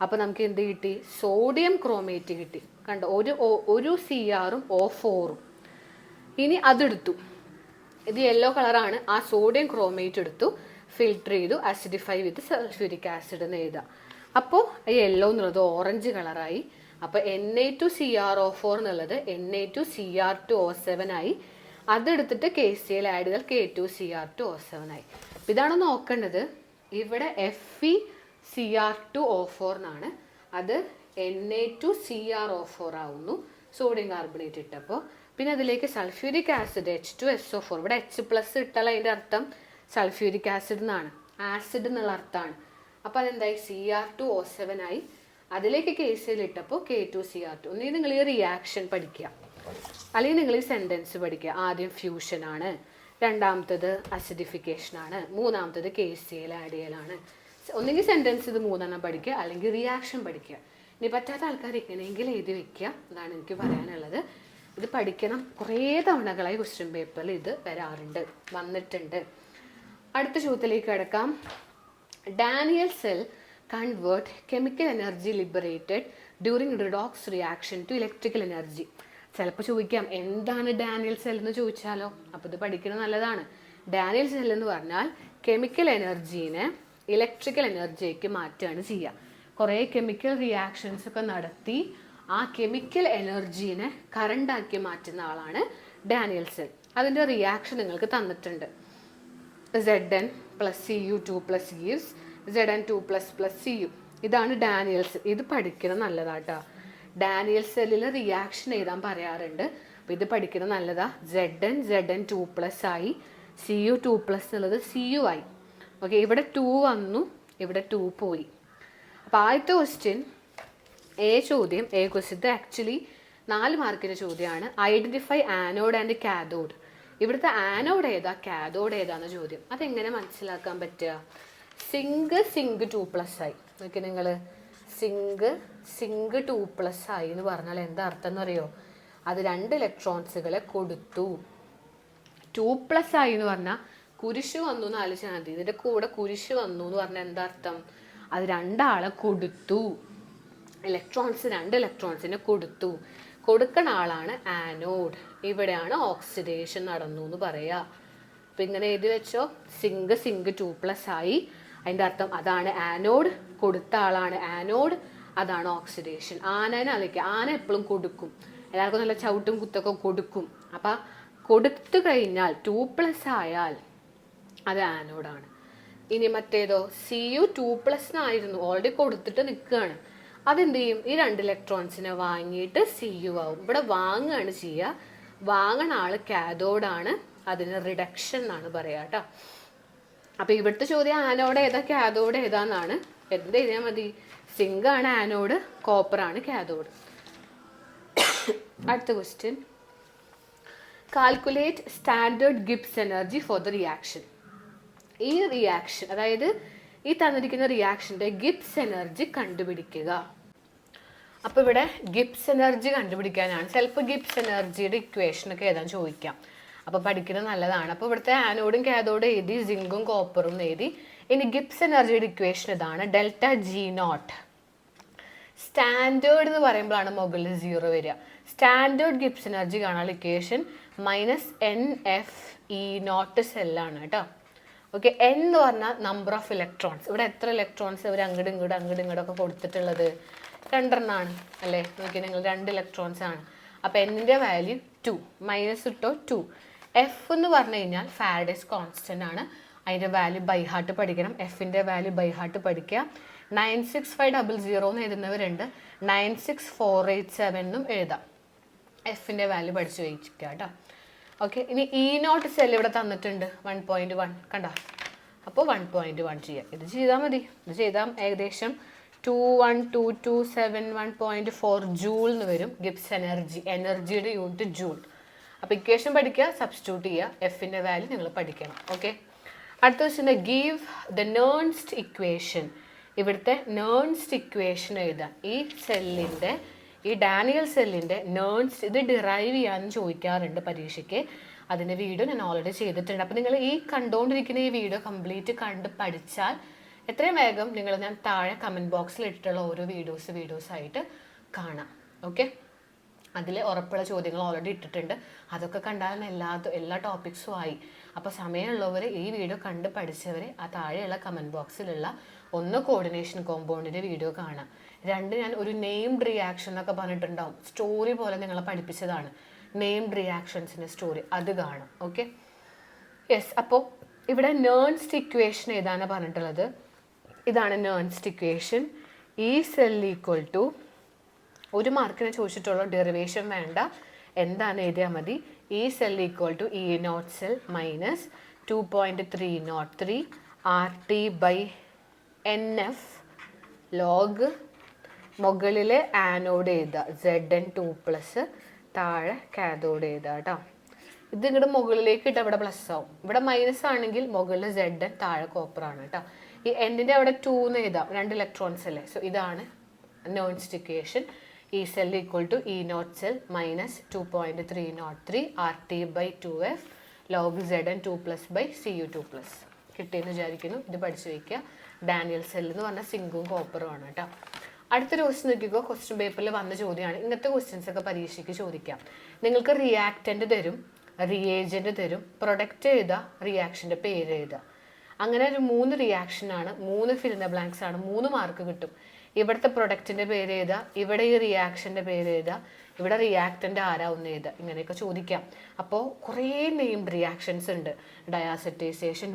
അപ്പോൾ നമുക്ക് എന്ത് കിട്ടി? സോഡിയം ക്രോമേറ്റ് കിട്ടി. കണ്ടോ? ഒരു Cr-ഉം O4-ഉം. ഇനി അതെടുത്തു. ഇത് യെല്ലോ കളറാണ്. ആ സോഡിയം ക്രോമേറ്റ് എടുത്തു, ഫിൽറ്റർ ചെയ്തു, അസിഡിഫൈ വിത്ത് സൾഫ്യൂരിക് ആസിഡ് എന്ന് എഴുതാം. അപ്പോൾ യെല്ലോ എന്നുള്ളത് ഓറഞ്ച് കളറായി. അപ്പോൾ Na2CrO4 എന്നുള്ളത് Na2Cr2O7 ആയി. അതെടുത്തിട്ട് KCl ആഡ് ചെയ്താൽ K2Cr2O7 ആയി. ഇതാണ് നോക്കേണ്ടത്. ഇവിടെ FeCr2O4 എന്നാണ്, അത് Na2CrO4 ആവുന്നു സോഡിയം കാർബണേറ്റ് ഇട്ടപ്പോൾ. പിന്നെ അതിലേക്ക് സൾഫ്യൂരിക് ആസിഡ് H2SO4. ഇവിടെ H+ ഇട്ടാൽ അതിൻ്റെ അർത്ഥം സൾഫ്യൂരിക് ആസിഡ് എന്നാണ്, ആസിഡ് എന്നുള്ള അർത്ഥമാണ്. അപ്പോൾ അതെന്തായി? Cr2O7 ആയി. അതിലേക്ക് KCl ഇട്ടപ്പോൾ K2Cr2. ഒന്നുകിൽ നിങ്ങൾ ഈ റിയാക്ഷൻ പഠിക്കുക, അല്ലെങ്കിൽ നിങ്ങൾ ഈ സെൻറ്റൻസ് പഠിക്കുക. ആദ്യം ഫ്യൂഷൻ ആണ്, രണ്ടാമത്തത് അസിഡിഫിക്കേഷൻ ആണ്, മൂന്നാമത്തത് KCl ആഡ് ചെയ്യലാണ്. ഒന്നുകിൽ സെൻറ്റൻസ് ഇത് 3 പഠിക്കുക, അല്ലെങ്കിൽ റിയാക്ഷൻ പഠിക്കുക. ഇനി പറ്റാത്ത ആൾക്കാർ ഇങ്ങനെയെങ്കിലും എഴുതി വെക്കുക. അതാണ് എനിക്ക് പറയാനുള്ളത്. ഇത് പഠിക്കണം. കുറേ തവണകളായി ക്വസ്റ്റ്യൻ പേപ്പറിൽ ഇത് വന്നിട്ടുണ്ട്. അടുത്ത ചോദ്യത്തിലേക്ക് കിടക്കാം. Daniell cell convert chemical energy liberated during redox reaction to electrical energy. ചിലപ്പോൾ ചോദിക്കാം എന്താണ് ഡാനിയൽ സെൽ എന്ന് ചോദിച്ചാലോ. അപ്പോൾ ഇത് പഠിക്കുന്നത് നല്ലതാണ്. ഡാനിയൽ സെൽ എന്ന് പറഞ്ഞാൽ കെമിക്കൽ എനർജീനെ ഇലക്ട്രിക്കൽ എനർജിക്ക് മാറ്റുകയാണ് ചെയ്യുക. കുറേ കെമിക്കൽ റിയാക്ഷൻസ് ഒക്കെ നടത്തി ആ കെമിക്കൽ എനർജീനെ കറണ്ടാക്കി മാറ്റുന്ന ആളാണ് ഡാനിയൽ സെൽ. അതിൻ്റെ റിയാക്ഷൻ നിങ്ങൾക്ക് തന്നിട്ടുണ്ട്. Zn + Cu 2+ gives Zn2 + Cu. ഇതാണ് ഡാനിയൽ സെൽ. ഇത് പഠിക്കുന്നത് നല്ലതാട്ടോ. ഡാനിയൽ സെല്ലിൽ റിയാക്ഷൻ എഴുതാൻ പറയാറുണ്ട്. അപ്പോൾ ഇത് പഠിക്കുന്നത് നല്ലതാ. Zn2+ ആയി, Cu 2+ എന്നുള്ളത് Cu ആയി. ഓക്കെ, ഇവിടെ 2 വന്നു, ഇവിടെ 2 പോയി. അപ്പോൾ ആദ്യത്തെ ക്വസ്റ്റ്യൻ ചോദ്യം ഇത് ആക്ച്വലി 4 മാർക്കിൻ്റെ ചോദ്യമാണ്. Identify anode and cathode. ഇവിടുത്തെ ആനോഡ് ഏതാ, കാഥോഡ് ഏതാന്ന് ചോദ്യം. അതെങ്ങനെ മനസ്സിലാക്കാൻ പറ്റുക? സിങ്ക് 2+ ആയി. നോക്കി നിങ്ങൾ, സിങ്ക് 2+ ആയി എന്ന് പറഞ്ഞാൽ എന്താ അർത്ഥം എന്ന് അറിയോ? അത് 2 ഇലക്ട്രോൺസുകളെ കൊടുത്തു. 2+ ആയി എന്ന് പറഞ്ഞാൽ കുരിശ് വന്നു എന്ന് ആലോചിച്ചാൽ മതി. ഇതിൻ്റെ കൂടെ കുരിശ് വന്നു എന്ന് പറഞ്ഞാൽ എന്താ അർത്ഥം? അത് 2 ആളെ കൊടുത്തു. 2 ഇലക്ട്രോൺസിനെ കൊടുക്കണ ആളാണ് ആനോഡ്. ഇവിടെയാണ് ഓക്സിഡേഷൻ നടന്നു എന്ന് പറയാ. അപ്പം ഇങ്ങനെ എഴുതി വെച്ചോ. സിങ്ക് 2+ ആയി, അതിൻ്റെ അർത്ഥം അതാണ് ആനോഡ്. കൊടുത്ത ആളാണ് ആനോഡ്, അതാണ് ഓക്സിഡേഷൻ. ആനനെ അലയ്ക്കുക. ആന എപ്പോഴും കൊടുക്കും, എല്ലാവർക്കും നല്ല ചവിട്ടും കുത്തൊക്കെ കൊടുക്കും. അപ്പം കൊടുത്തു കഴിഞ്ഞാൽ 2+ ആയാൽ അത് ആനോഡാണ്. ഇനി മറ്റേതോ Cu 2+ ആയിരുന്നു, ഓൾറെഡി കൊടുത്തിട്ട് നിൽക്കുകയാണ്. അതെന്ത് ചെയ്യും? ഈ 2 ഇലക്ട്രോൺസിനെ വാങ്ങിയിട്ട് Cu ആവും. ഇവിടെ വാങ്ങുകയാണ് ചെയ്യുക. വാങ്ങണ ആള് കാഥോഡാണ്. അതിന് റിഡക്ഷൻ എന്നാണ് പറയുക കേട്ടോ. അപ്പോൾ ഇവിടുത്തെ ചോദ്യം ആനോഡ് ഏതാ കാഥോഡ് ഏതാന്നാണ്. എന്ത് എഴുതിയാൽ മതി? സിങ്ക് ആണ് ആനോഡ്, കോപ്പർ ആണ് കാഥോഡ്. അടുത്ത question, calculate standard Gibbs energy for the reaction. ഈ റിയാക്ഷൻ, അതായത് ഈ തന്നിരിക്കുന്ന റിയാക്ഷൻ്റെ ഗിബ്സ് എനർജി കണ്ടുപിടിക്കുക. അപ്പോൾ ഇവിടെ ഗിബ്സ് എനർജി കണ്ടുപിടിക്കാനാണ്. ചിലപ്പോൾ ഗിബ്സ് എനർജിയുടെ ഇക്വേഷനൊക്കെ എഴുതാൻ ചോദിക്കാം. അപ്പോൾ പഠിക്കുന്നത് നല്ലതാണ്. അപ്പോൾ ഇവിടുത്തെ ആനോഡും കാഥോഡും എഴുതി, സിങ്കും കോപ്പറും എഴുതി. ഇനി ഗിബ്സ് എനർജിയുടെ ഇക്വേഷൻ ഇതാണ്, ഡെൽറ്റ ജി നോട്ട്. സ്റ്റാൻഡേർഡ് എന്ന് പറയുമ്പോഴാണ് മുകളിൽ 0 വരിക. സ്റ്റാൻഡേർഡ് ഗിബ്സ് എനർജി കാണാനുള്ള ഇക്വേഷൻ -NFE0 സെല്ലാണ് കേട്ടോ. ഓക്കെ, N എന്ന് പറഞ്ഞാൽ നമ്പർ ഓഫ് ഇലക്ട്രോൺസ്. ഇവിടെ എത്ര ഇലക്ട്രോൺസ് ഇവർ അങ്ങോട്ടും ഇങ്ങോട്ടൊക്കെ കൊടുത്തിട്ടുള്ളത്? 2 എണ്ണമാണ് അല്ലേ? നോക്കി നിങ്ങൾ, 2 ഇലക്ട്രോൺസ് ആണ്. അപ്പോൾ എന്നിൻ്റെ വാല്യൂ 2, മൈനസ് ഇട്ടോ 2. എഫ് എന്ന് പറഞ്ഞു കഴിഞ്ഞാൽ ഫാരഡേസ് കോൺസ്റ്റൻ്റ് ആണ്. അതിൻ്റെ വാല്യൂ ബൈ ഹാർട്ട് പഠിക്കണം. എഫിൻ്റെ വാല്യൂ ബൈ ഹാർട്ട് പഠിക്കുക. 96500 എന്ന് എഴുതുന്നവരുണ്ട്, 96487 എന്നും എഴുതാം. എഫിൻ്റെ വാല്യൂ പഠിച്ചു വയ്ക്കുക കേട്ടോ. ഓക്കെ, ഇനി E0 സെൽ ഇവിടെ തന്നിട്ടുണ്ട് 1.1 കണ്ടോ. അപ്പോൾ 1.1 ചെയ്യാം. ഇത് ചെയ്താൽ മതി. ഇത് ചെയ്താൽ ഏകദേശം 21227.1.4 ജൂൾ എന്ന് വരും ഗിബ്സ് എനർജി. എനർജിയുടെ യൂണിറ്റ് ജൂൾ. അപ്പോൾ ഇക്വേഷൻ പഠിക്കുക, സബ്സ്റ്റിറ്റ്യൂട്ട് ചെയ്യുക, എഫിൻ്റെ വാല്യൂ നിങ്ങൾ പഠിക്കണം. ഓക്കെ, അടുത്ത question, give the Nernst equation. ഇവിടുത്തെ നേൺസ്റ്റ് ഇക്വേഷൻ എഴുതാം. ഈ സെല്ലിൻ്റെ, ഈ ഡാനിയൽ സെല്ലിൻ്റെ നേൺസ്റ്റ്, ഇത് ഡിറൈവ് ചെയ്യാനും ചോദിക്കാറുണ്ട് പരീക്ഷയ്ക്ക്. അതിൻ്റെ വീഡിയോ ഞാൻ ഓൾറെഡി ചെയ്തിട്ടുണ്ട്. അപ്പോൾ നിങ്ങൾ ഈ കണ്ടുകൊണ്ടിരിക്കുന്ന ഈ വീഡിയോ കംപ്ലീറ്റ് കണ്ട് പഠിച്ചാൽ എത്രയും വേഗം നിങ്ങൾ ഞാൻ താഴെ കമൻറ്റ് ബോക്സിൽ ഇട്ടിട്ടുള്ള ഓരോ വീഡിയോസായിട്ട് കാണാം. ഓക്കെ, അതിൽ ഉറപ്പുള്ള ചോദ്യങ്ങൾ ഓൾറെഡി ഇട്ടിട്ടുണ്ട്. അതൊക്കെ കണ്ടാൽ എല്ലാ ടോപ്പിക്സും ആയി. അപ്പോൾ സമയമുള്ളവർ ഈ വീഡിയോ കണ്ട് പഠിച്ചവർ ആ താഴെയുള്ള കമൻറ്റ് ബോക്സിലുള്ള 1 കോർഡിനേഷൻ കോമ്പൗണ്ടിൻ്റെ വീഡിയോ കാണാം. 2 ഞാൻ ഒരു നെയിംഡ് റിയാക്ഷൻ എന്നൊക്കെ പറഞ്ഞിട്ടുണ്ടാവും, സ്റ്റോറി പോലെ നിങ്ങളെ പഠിപ്പിച്ചതാണ്. നെയിംഡ് റിയാക്ഷൻസിൻ്റെ സ്റ്റോറി, അത് കാണാം. Okay, yes. അപ്പോൾ ഇവിടെ നേൺസ്റ്റ് ഇക്വേഷൻ ഏതാണ് പറഞ്ഞിട്ടുള്ളത്? ഇതാണ് Nernst equation. E cell equal to, 1 മാർക്കിനെ ചോദിച്ചിട്ടുള്ള ഡെറിവേഷൻ വേണ്ട, എന്താണ് എഴുതിയാൽ മതി. E cell equal to E0 cell minus 2.303 RT/NF log മുകളിലെ ആനോഡ് എഴുതുക Zn2+, താഴെ കാഥോഡ് എഴുതുക കേട്ടോ. ഇത് ഇങ്ങോട്ട് മുകളിലേക്ക് ഇട്ട് ഇവിടെ പ്ലസ് ആവും. ഇവിടെ മൈനസ് ആണെങ്കിൽ മുകളിൽ Zn, താഴെ കോപ്പറാണ് കേട്ടോ. ഈ എന്നിൻ്റെ അവിടെ 2 എന്ന് എഴുതാം, 2 ഇലക്ട്രോൺസ് അല്ലേ. സോ ഇതാണ് Nernst equation. E cell equal to E0 cell minus 2.303 RT/2F log Zn2+/Cu2+. കിട്ടിയെന്ന് വിചാരിക്കുന്നു. ഇത് പഠിച്ചു വയ്ക്കുക. ഡാനിയൽ സെൽ എന്ന് പറഞ്ഞാൽ സിങ്കും കോപ്പറും ആണ് കേട്ടോ. അടുത്തൊരു ക്വസ്റ്റ്യൻ നോക്കിക്കോ. ക്വസ്റ്റ്യൻ പേപ്പറിൽ വന്ന ചോദ്യമാണ്. ഇങ്ങനത്തെ ക്വസ്റ്റ്യൻസ് ഒക്കെ പരീക്ഷയ്ക്ക് ചോദിക്കാം. നിങ്ങൾക്ക് റിയാക്റ്റൻ്റ് തരും, റിയേജൻറ്റ് തരും, പ്രൊഡക്റ്റ് എഴുതുക, റിയാക്ഷൻ്റെ പേര് എഴുതുക. അങ്ങനെ ഒരു 3 റിയാക്ഷനാണ്, 3 ഫിൽ ഇൻ ദ ബ്ലാങ്ക്സ് ആണ്, 3 മാർക്ക് കിട്ടും. ഇവിടുത്തെ പ്രൊഡക്റ്റിൻ്റെ പേര് എഴുതുക, ഇവിടെ ഈ റിയാക്ഷൻ്റെ പേര് എഴുതുക, ഇവിടെ റിയാക്റ്റൻ്റ് ആരാ ഒന്ന് എഴുതുക. ഇങ്ങനെയൊക്കെ ചോദിക്കാം. അപ്പോൾ കുറേ നെയിംഡ് റിയാക്ഷൻസ് ഉണ്ട്. ഡയാസെറ്റൈസേഷൻ,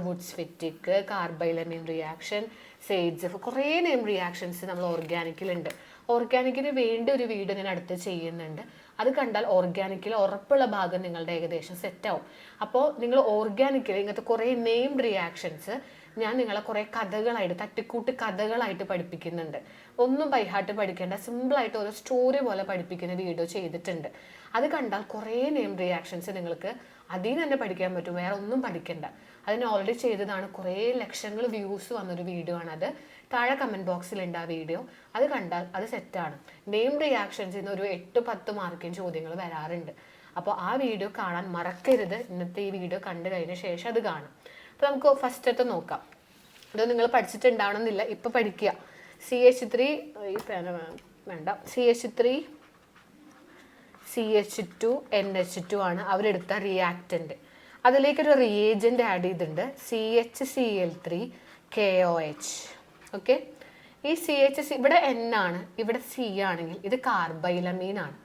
വുഡ്സ് ഫിറ്റിക്, കാർബൈലമീൻ റിയാക്ഷൻ, സേഡ്സ്, കുറേ നെയിം റിയാക്ഷൻസ് നമ്മൾ ഓർഗാനിക്കിലുണ്ട്. ഓർഗാനിക്കിന് വേണ്ടി ഒരു വീഡിയോ ഞാൻ അടുത്ത് ചെയ്യുന്നുണ്ട്. അത് കണ്ടാൽ ഓർഗാനിക്കിൽ ഉറപ്പുള്ള ഭാഗം നിങ്ങളുടെ ഏകദേശം സെറ്റാവും. അപ്പോൾ നിങ്ങൾ ഓർഗാനിക്കിൽ ഇങ്ങനത്തെ കുറേ നെയിം റിയാക്ഷൻസ് ഞാൻ നിങ്ങളെ കുറേ കഥകളായിട്ട്, തട്ടിക്കൂട്ട് കഥകളായിട്ട് പഠിപ്പിക്കുന്നുണ്ട്. ഒന്നും ബൈഹാർട്ട് പഠിക്കേണ്ട, സിമ്പിളായിട്ട് ഓരോ സ്റ്റോറി പോലെ പഠിപ്പിക്കുന്ന വീഡിയോ ചെയ്തിട്ടുണ്ട്. അത് കണ്ടാൽ കുറേ നെയിം റിയാക്ഷൻസ് നിങ്ങൾക്ക് അതിൽ തന്നെ പഠിക്കാൻ പറ്റും, വേറെ ഒന്നും പഠിക്കണ്ട. അതിന് ഓൾറെഡി ചെയ്തതാണ്, കുറേ ലക്ഷങ്ങൾ വ്യൂസ് വന്നൊരു വീഡിയോ ആണത്. താഴെ കമൻറ്റ് ബോക്സിലുണ്ട് ആ വീഡിയോ. അത് കണ്ടാൽ അത് സെറ്റാണ്. നെയിം റിയാക്ഷൻസിൽ നിന്ന് ഒരു 8-10 മാർക്കിന് ചോദ്യങ്ങൾ വരാറുണ്ട്. അപ്പോൾ ആ വീഡിയോ കാണാൻ മറക്കരുത്. ഇന്നത്തെ ഈ വീഡിയോ കണ്ടു കഴിഞ്ഞ ശേഷം അത് കാണാം. അപ്പോൾ നമുക്ക് ഫസ്റ്റത്തെ നോക്കാം. ഇത് നിങ്ങൾ പഠിച്ചിട്ടുണ്ടാവണമെന്നില്ല, ഇപ്പോൾ പഠിക്കുക. CH3 വേണ്ട, CH3 CH2 NH2 ആണ് അവരെടുത്ത റിയാക്റ്റൻ്റ്. അതിലേക്കൊരു റിയേജൻ്റ് ആഡ് ചെയ്തിട്ടുണ്ട്, CHCl3 KOH. ഓക്കെ, ഈ CHC ഇവിടെ N ആണ്, ഇവിടെ C ആണെങ്കിൽ ഇത് കാർബൈലമീൻ ആണ്.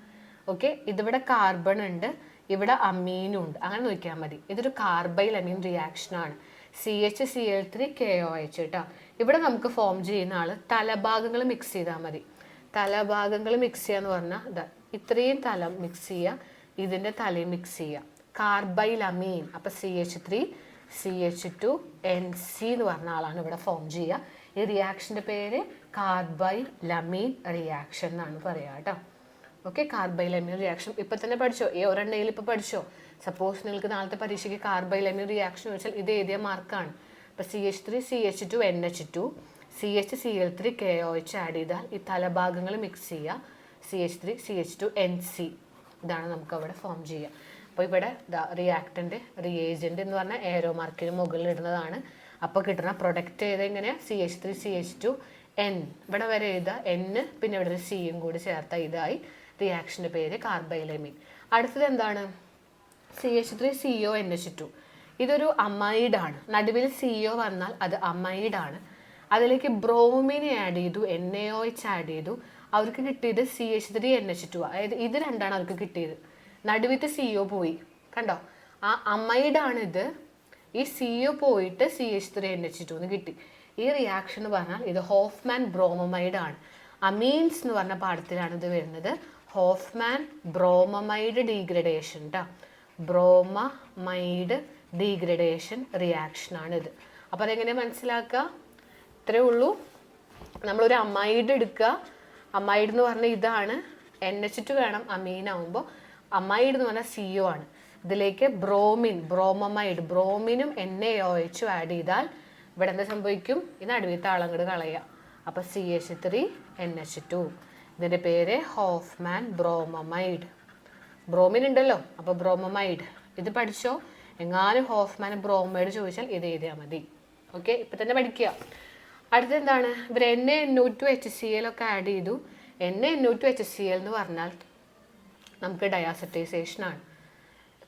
ഓക്കെ, ഇതിവിടെ കാർബൺ ഉണ്ട്, ഇവിടെ അമീനും ഉണ്ട്. അങ്ങനെ നോക്കിയാൽ മതി. ഇതൊരു കാർബൈലമീൻ റിയാക്ഷനാണ്. CHCl3 KOH കേട്ടോ. ഇവിടെ നമുക്ക് ഫോം ചെയ്യുന്ന ആൾ തലഭാഗങ്ങൾ മിക്സ് ചെയ്താൽ മതി. തലഭാഗങ്ങൾ മിക്സ് ചെയ്യാന്ന് പറഞ്ഞാൽ ഇതാ, ഇത്രയും തലം മിക്സ് ചെയ്യുക, ഇതിൻ്റെ തലയും മിക്സ് ചെയ്യുക. കാർബൈലമീൻ, അപ്പം CH3 CH2NC എന്ന് പറഞ്ഞ ആളാണ് ഇവിടെ ഫോം ചെയ്യുക. ഈ റിയാക്ഷൻ്റെ പേര് കാർബൈലമീൻ റിയാക്ഷൻ എന്നാണ് പറയുക കേട്ടോ. ഓക്കെ, കാർബൈലമീൻ റിയാക്ഷൻ ഇപ്പം തന്നെ പഠിച്ചോ, ഈ ഒരെണ്ണയിൽ ഇപ്പോൾ പഠിച്ചോ. സപ്പോസ് നിങ്ങൾക്ക് നാളത്തെ പരീക്ഷയ്ക്ക് കാർബൈലമീൻ റിയാക്ഷൻ വെച്ചാൽ ഇത് എഴുതിയ മാർക്കാണ്. ഇപ്പോൾ CH3CH2NH2 CHCl3KOH ആഡ് ചെയ്താൽ ഈ തലഭാഗങ്ങൾ മിക്സ് ചെയ്യുക, CH3CH2NC ഇതാണ് നമുക്ക് അവിടെ ഫോം ചെയ്യുക. അപ്പോൾ ഇവിടെ റിയാക്ടൻ്റ് റിയേജൻ്റ് എന്ന് പറഞ്ഞാൽ ഏരോ മാർക്കിന് മുകളിൽ ഇടുന്നതാണ്. അപ്പോൾ കിട്ടുന്ന പ്രൊഡക്റ്റ് ഏതെങ്ങനെയാണ് CH3CH2N ഇവിടെ വരെ എഴുതുക, N പിന്നെ ഇവിടെ ഒരു സിയും കൂടി ചേർത്താൽ ഇതായി റിയാക്ഷൻ്റെ പേര് കാർബൈലമീൻ. അടുത്തത് എന്താണ്? CH3CONH2 ഇതൊരു അമൈഡാണ്. നടുവിൽ CO വന്നാൽ അത് അമൈഡാണ്. അതിലേക്ക് ബ്രോമിനെ ആഡ് ചെയ്തു, NaOH ആഡ് ചെയ്തു, അവർക്ക് കിട്ടിയത് CH3NH2. അതായത് ഇത് രണ്ടാണ് അവർക്ക് കിട്ടിയത്. നടുവിത്തെ CO പോയി, കണ്ടോ? ആ അമൈഡാണിത്, ഈ CO പോയിട്ട് CH3NH2 എന്ന് കിട്ടി. ഈ റിയാക്ഷൻ എന്ന് പറഞ്ഞാൽ ഇത് ഹോഫ്മാൻ ബ്രോമമൈഡാണ്. അമീൻസ് എന്ന് പറഞ്ഞ പാഠത്തിലാണ് ഇത് വരുന്നത്. ഹോഫ്മാൻ ബ്രോമമൈഡ് ഡീഗ്രഡേഷൻ കേട്ടോ, ബ്രോമമൈഡ് ഡീഗ്രഡേഷൻ റിയാക്ഷനാണിത്. അപ്പോൾ അതെങ്ങനെയാണ് മനസ്സിലാക്കുക? ഇത്രയേ ഉള്ളൂ. നമ്മളൊരു അമൈഡ് എടുക്കുക, അമൈഡ് എന്ന് പറഞ്ഞാൽ ഇതാണ്, NH2 വേണം അമീൻ ആവുമ്പോൾ. അമൈഡ് എന്ന് പറഞ്ഞാൽ CO ആണ്. ഇതിലേക്ക് ബ്രോമിൻ, ബ്രോമമൈഡ്, ബ്രോമിനും NaOH ആഡ് ചെയ്താൽ ഇവിടെ എന്താ സംഭവിക്കും? ഈ നടുവിത്തെ ആളങ്ങോട്ട് കളയുക. അപ്പോൾ CH3NH2 ഇതിൻ്റെ പേര് ഹോഫ്മാൻ ബ്രോമമൈഡ്. ബ്രോമിൻ ഉണ്ടല്ലോ, അപ്പോൾ ബ്രോമമൈഡ് ഇത് പഠിച്ചോ. എങ്ങാനും ഹോഫ്മാൻ ബ്രോമൈഡ് ചോദിച്ചാൽ ഇത് എഴുതിയാൽ മതി. ഓക്കെ, ഇപ്പം തന്നെ പഠിക്കുക. അടുത്തെന്താണ്? ഇവർ NaNO2HCl ഒക്കെ ആഡ് ചെയ്തു. NaNO2HCl എന്ന് പറഞ്ഞാൽ നമുക്ക് ഡയാസറ്റൈസേഷനാണ്.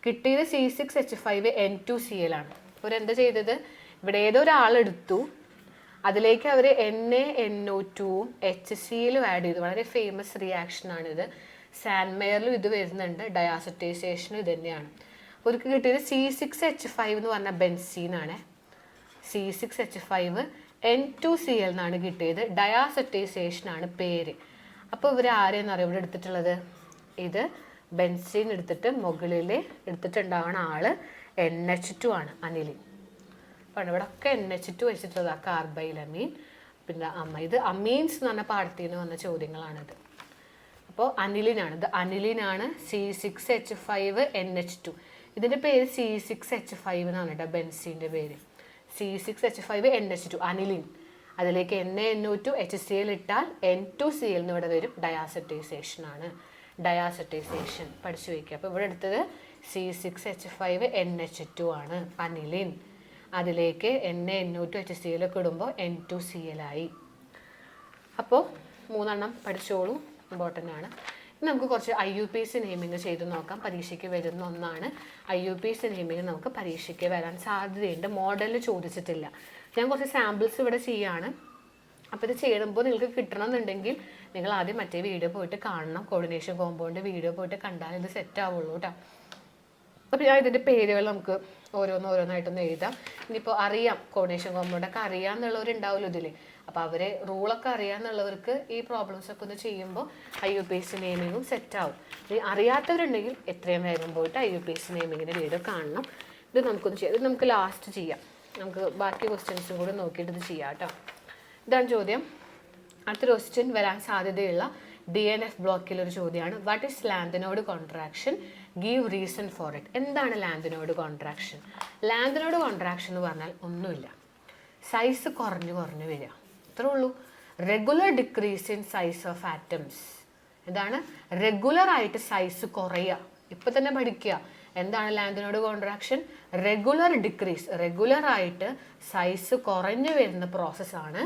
കിട്ടിയത് C6H5N2Cl ആണ്. അപ്പോൾ എന്താ ചെയ്തത്? ഇവിടെ ഏതോ ഒരാളെടുത്തു, അതിലേക്ക് അവർ NaNO2ഉം HCl ആഡ് ചെയ്തു. വളരെ ഫേമസ് റിയാക്ഷനാണിത്. സാൻമെയറിലും ഇത് വരുന്നുണ്ട്. ഡയാസറ്റൈസേഷനും ഇത് തന്നെയാണ്. അപ്പോൾ അവർക്ക് കിട്ടിയത് C6H5 എന്ന് പറഞ്ഞ ബെൻസീനാണ്. C6H5N2Cl എന്നാണ് കിട്ടിയത്. ഡയാസറ്റൈസേഷനാണ് പേര്. അപ്പോൾ ഇവർ ആരെയെന്നറിയാം ഇവിടെ എടുത്തിട്ടുള്ളത്? ഇത് ബെൻസീൻ എടുത്തിട്ട് മുകളിൽ എടുത്തിട്ടുണ്ടാവുന്ന ആള് NH2 ആണ്, അനിലിൻ. അപ്പോൾ ഇവിടെ ഒക്കെ NH2 വെച്ചിട്ടുള്ളത് കാർബൈലമീൻ. പിന്നെ ഇത് അമീൻസ് എന്ന് പറഞ്ഞ പാഠത്തിൽ നിന്ന് വന്ന ചോദ്യങ്ങളാണിത്. അപ്പോൾ അനിലിനാണ്, ഇത് അനിലിനാണ്. C6H5NH2 ഇതിൻ്റെ പേര് C6H5 എന്നാണ് കേട്ടോ ബെൻസീൻ്റെ പേര്. C6H5NH2 aniline. അതിലേക്ക് NaNO2HCl ഇട്ടാൽ N2Cl എന്ന് ഇവിടെ വരും. ഡയാസറ്റൈസേഷനാണ്, ഡയാസറ്റൈസേഷൻ പഠിച്ചു വയ്ക്കുക. അപ്പോൾ ഇവിടെ എടുത്തത് C6H5NH2 ആണ്, അനിലിൻ. അതിലേക്ക് NaNO2HCl ഒക്കെ ഇടുമ്പോൾ N2Cl ആയി. അപ്പോൾ 3 പഠിച്ചോളൂ, ഇമ്പോർട്ടൻ്റ് ആണ്. നമുക്ക് കുറച്ച് IUPAC നെയിമിങ് ചെയ്ത് നോക്കാം. പരീക്ഷയ്ക്ക് വരുന്ന ഒന്നാണ്. IUPAC നെയിമിങ് നമുക്ക് പരീക്ഷയ്ക്ക് വരാൻ സാധ്യതയുണ്ട്. മോഡലിൽ ചോദിച്ചിട്ടില്ല. ഞാൻ കുറച്ച് സാമ്പിൾസ് ഇവിടെ ചെയ്യാണ്. അപ്പോൾ ഇത് ചെയ്യുമ്പോൾ നിങ്ങൾക്ക് കിട്ടണമെന്നുണ്ടെങ്കിൽ നിങ്ങൾ ആദ്യം മറ്റേ വീഡിയോ പോയിട്ട് കാണണം. കോർഡിനേഷൻ കോമ്പൗണ്ട് വീഡിയോ പോയിട്ട് കണ്ടാൽ ഇത് സെറ്റ് ആവുള്ളൂ കേട്ടോ. അപ്പോൾ ഞാൻ ഇതിൻ്റെ പേരുകൾ നമുക്ക് ഓരോന്നായിട്ടൊന്ന് എഴുതാം. ഇനിയിപ്പോൾ അറിയാം, കോർഡിനേഷൻ കോമ്പൗണ്ടൊക്കെ അറിയാമെന്നുള്ളവരുണ്ടാവുമല്ലോ ഇതിൽ. അപ്പോൾ അവരെ റൂളൊക്കെ അറിയാമെന്നുള്ളവർക്ക് ഈ പ്രോബ്ലംസൊക്കെ ഒന്ന് ചെയ്യുമ്പോൾ IUPAC നെയിമിങ്ങും സെറ്റാവും. ഇനി അറിയാത്തവരുണ്ടെങ്കിൽ എത്രയും വേഗം പോയിട്ട് IUPAC നെയിമിങ്ങിൻ്റെ വീഡിയോ കാണണം. ഇത് നമുക്കൊന്ന് ചെയ്യാം. ഇത് നമുക്ക് ലാസ്റ്റ് ചെയ്യാം. നമുക്ക് ബാക്കി ക്വസ്റ്റ്യൻസും കൂടി നോക്കിയിട്ട് ഇത് ചെയ്യാം കേട്ടോ. ഇതാണ് ചോദ്യം. അടുത്തൊരു ക്വസ്റ്റ്യൻ വരാൻ സാധ്യതയുള്ള DNF ബ്ലോക്കിലൊരു ചോദ്യമാണ്. What is lanthanoid contraction? Give reason for it. എന്താണ് ലാന്തനോഡ് കോൺട്രാക്ഷൻ? ലാന്തനോഡ് കോൺട്രാക്ഷൻ എന്ന് പറഞ്ഞാൽ ഒന്നുമില്ല, സൈസ് കുറഞ്ഞു വരിക, അത്രേ ഉള്ളൂ. Regular decrease in size of atoms. എന്താണ്? റെഗുലർ ആയിട്ട് സൈസ് കുറയുക. ഇപ്പം തന്നെ പഠിക്കുക. എന്താണ് lanthanoid contraction? Regular decrease, regular ആയിട്ട് സൈസ് കുറഞ്ഞു വരുന്ന പ്രോസസ്സാണ്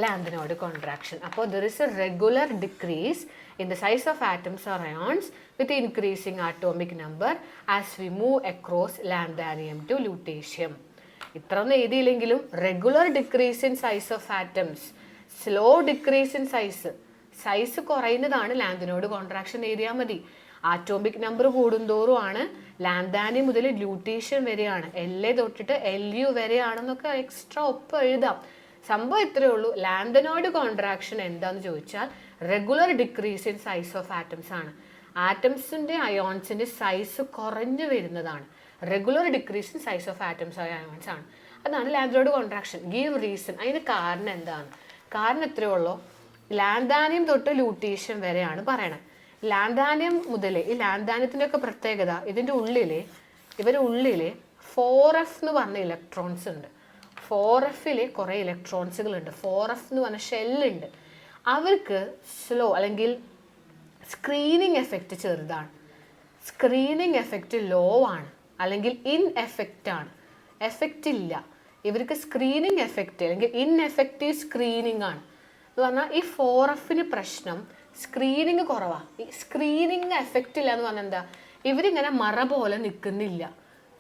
ലാന്തനോഡ് കോൺട്രാക്ഷൻ. അപ്പോൾ there is A regular decrease in the size of atoms or ions with increasing atomic number as we move across lanthanum to lutetium. ഇത്രയൊന്നും എഴുതിയില്ലെങ്കിലും regular decrease in size of atoms, slow decrease in size കുറയുന്നതാണ് lanthanoid contraction എഴുതിയാൽ മതി. Atomic number കൂടുന്തോറും ആണ് ലാന്താനിയം മുതൽ ലൂട്ടീഷ്യം വരെയാണ്, LA തൊട്ടിട്ട് LU വരെയാണെന്നൊക്കെ എക്സ്ട്രാ ഒപ്പം എഴുതാം. സംഭവം ഇത്രയേ ഉള്ളൂ. ലാന്തനോഡ് കോൺട്രാക്ഷൻ എന്താണെന്ന് ചോദിച്ചാൽ regular decrease in size of atoms ആണ്. ആറ്റംസിൻ്റെ അയോൺസിൻ്റെ സൈസ് കുറഞ്ഞു വരുന്നതാണ് regular decrease in size of atoms of ions ആണ്. അതാണ് ലാൻഡ്രോഡ് കോൺട്രാക്ഷൻ. Give reason. അതിന് കാരണം എന്താണ്? കാരണം എത്രയേ ഉള്ളൂ, ലാൻഡാനിയം തൊട്ട് ലൂട്ടീഷ്യം വരെയാണ് പറയണത്. ലാൻഡാനിയം മുതൽ ഈ ലാൻഡാനിയത്തിൻ്റെ ഒക്കെ പ്രത്യേകത, ഇതിൻ്റെ ഉള്ളിൽ 4f എന്ന് പറഞ്ഞ ഇലക്ട്രോൺസ് ഉണ്ട്. 4fൽ കുറേ ഇലക്ട്രോൺസുകളുണ്ട്. 4f എന്ന് പറഞ്ഞ ഷെല്ലുണ്ട്. അവർക്ക് സ്ലോ അല്ലെങ്കിൽ സ്ക്രീനിങ് എഫക്റ്റ് ചെറുതാണ്, സ്ക്രീനിങ് എഫക്റ്റ് ലോ ആണ്, അല്ലെങ്കിൽ ഇൻഎഫക്റ്റ് ആണ്. എഫക്റ്റ് ഇല്ല ഇവർക്ക്. സ്ക്രീനിങ് എഫക്റ്റ് അല്ലെങ്കിൽ ഇൻഎഫക്റ്റീവ് സ്ക്രീനിങ് ആണ് എന്ന് പറഞ്ഞാൽ ഈ 4fന് പ്രശ്നം സ്ക്രീനിങ് കുറവാണ്. ഈ സ്ക്രീനിങ് എഫക്റ്റ് ഇല്ല എന്ന് പറഞ്ഞാൽ എന്താ, ഇവരിങ്ങനെ മറ പോലെ നിൽക്കുന്നില്ല,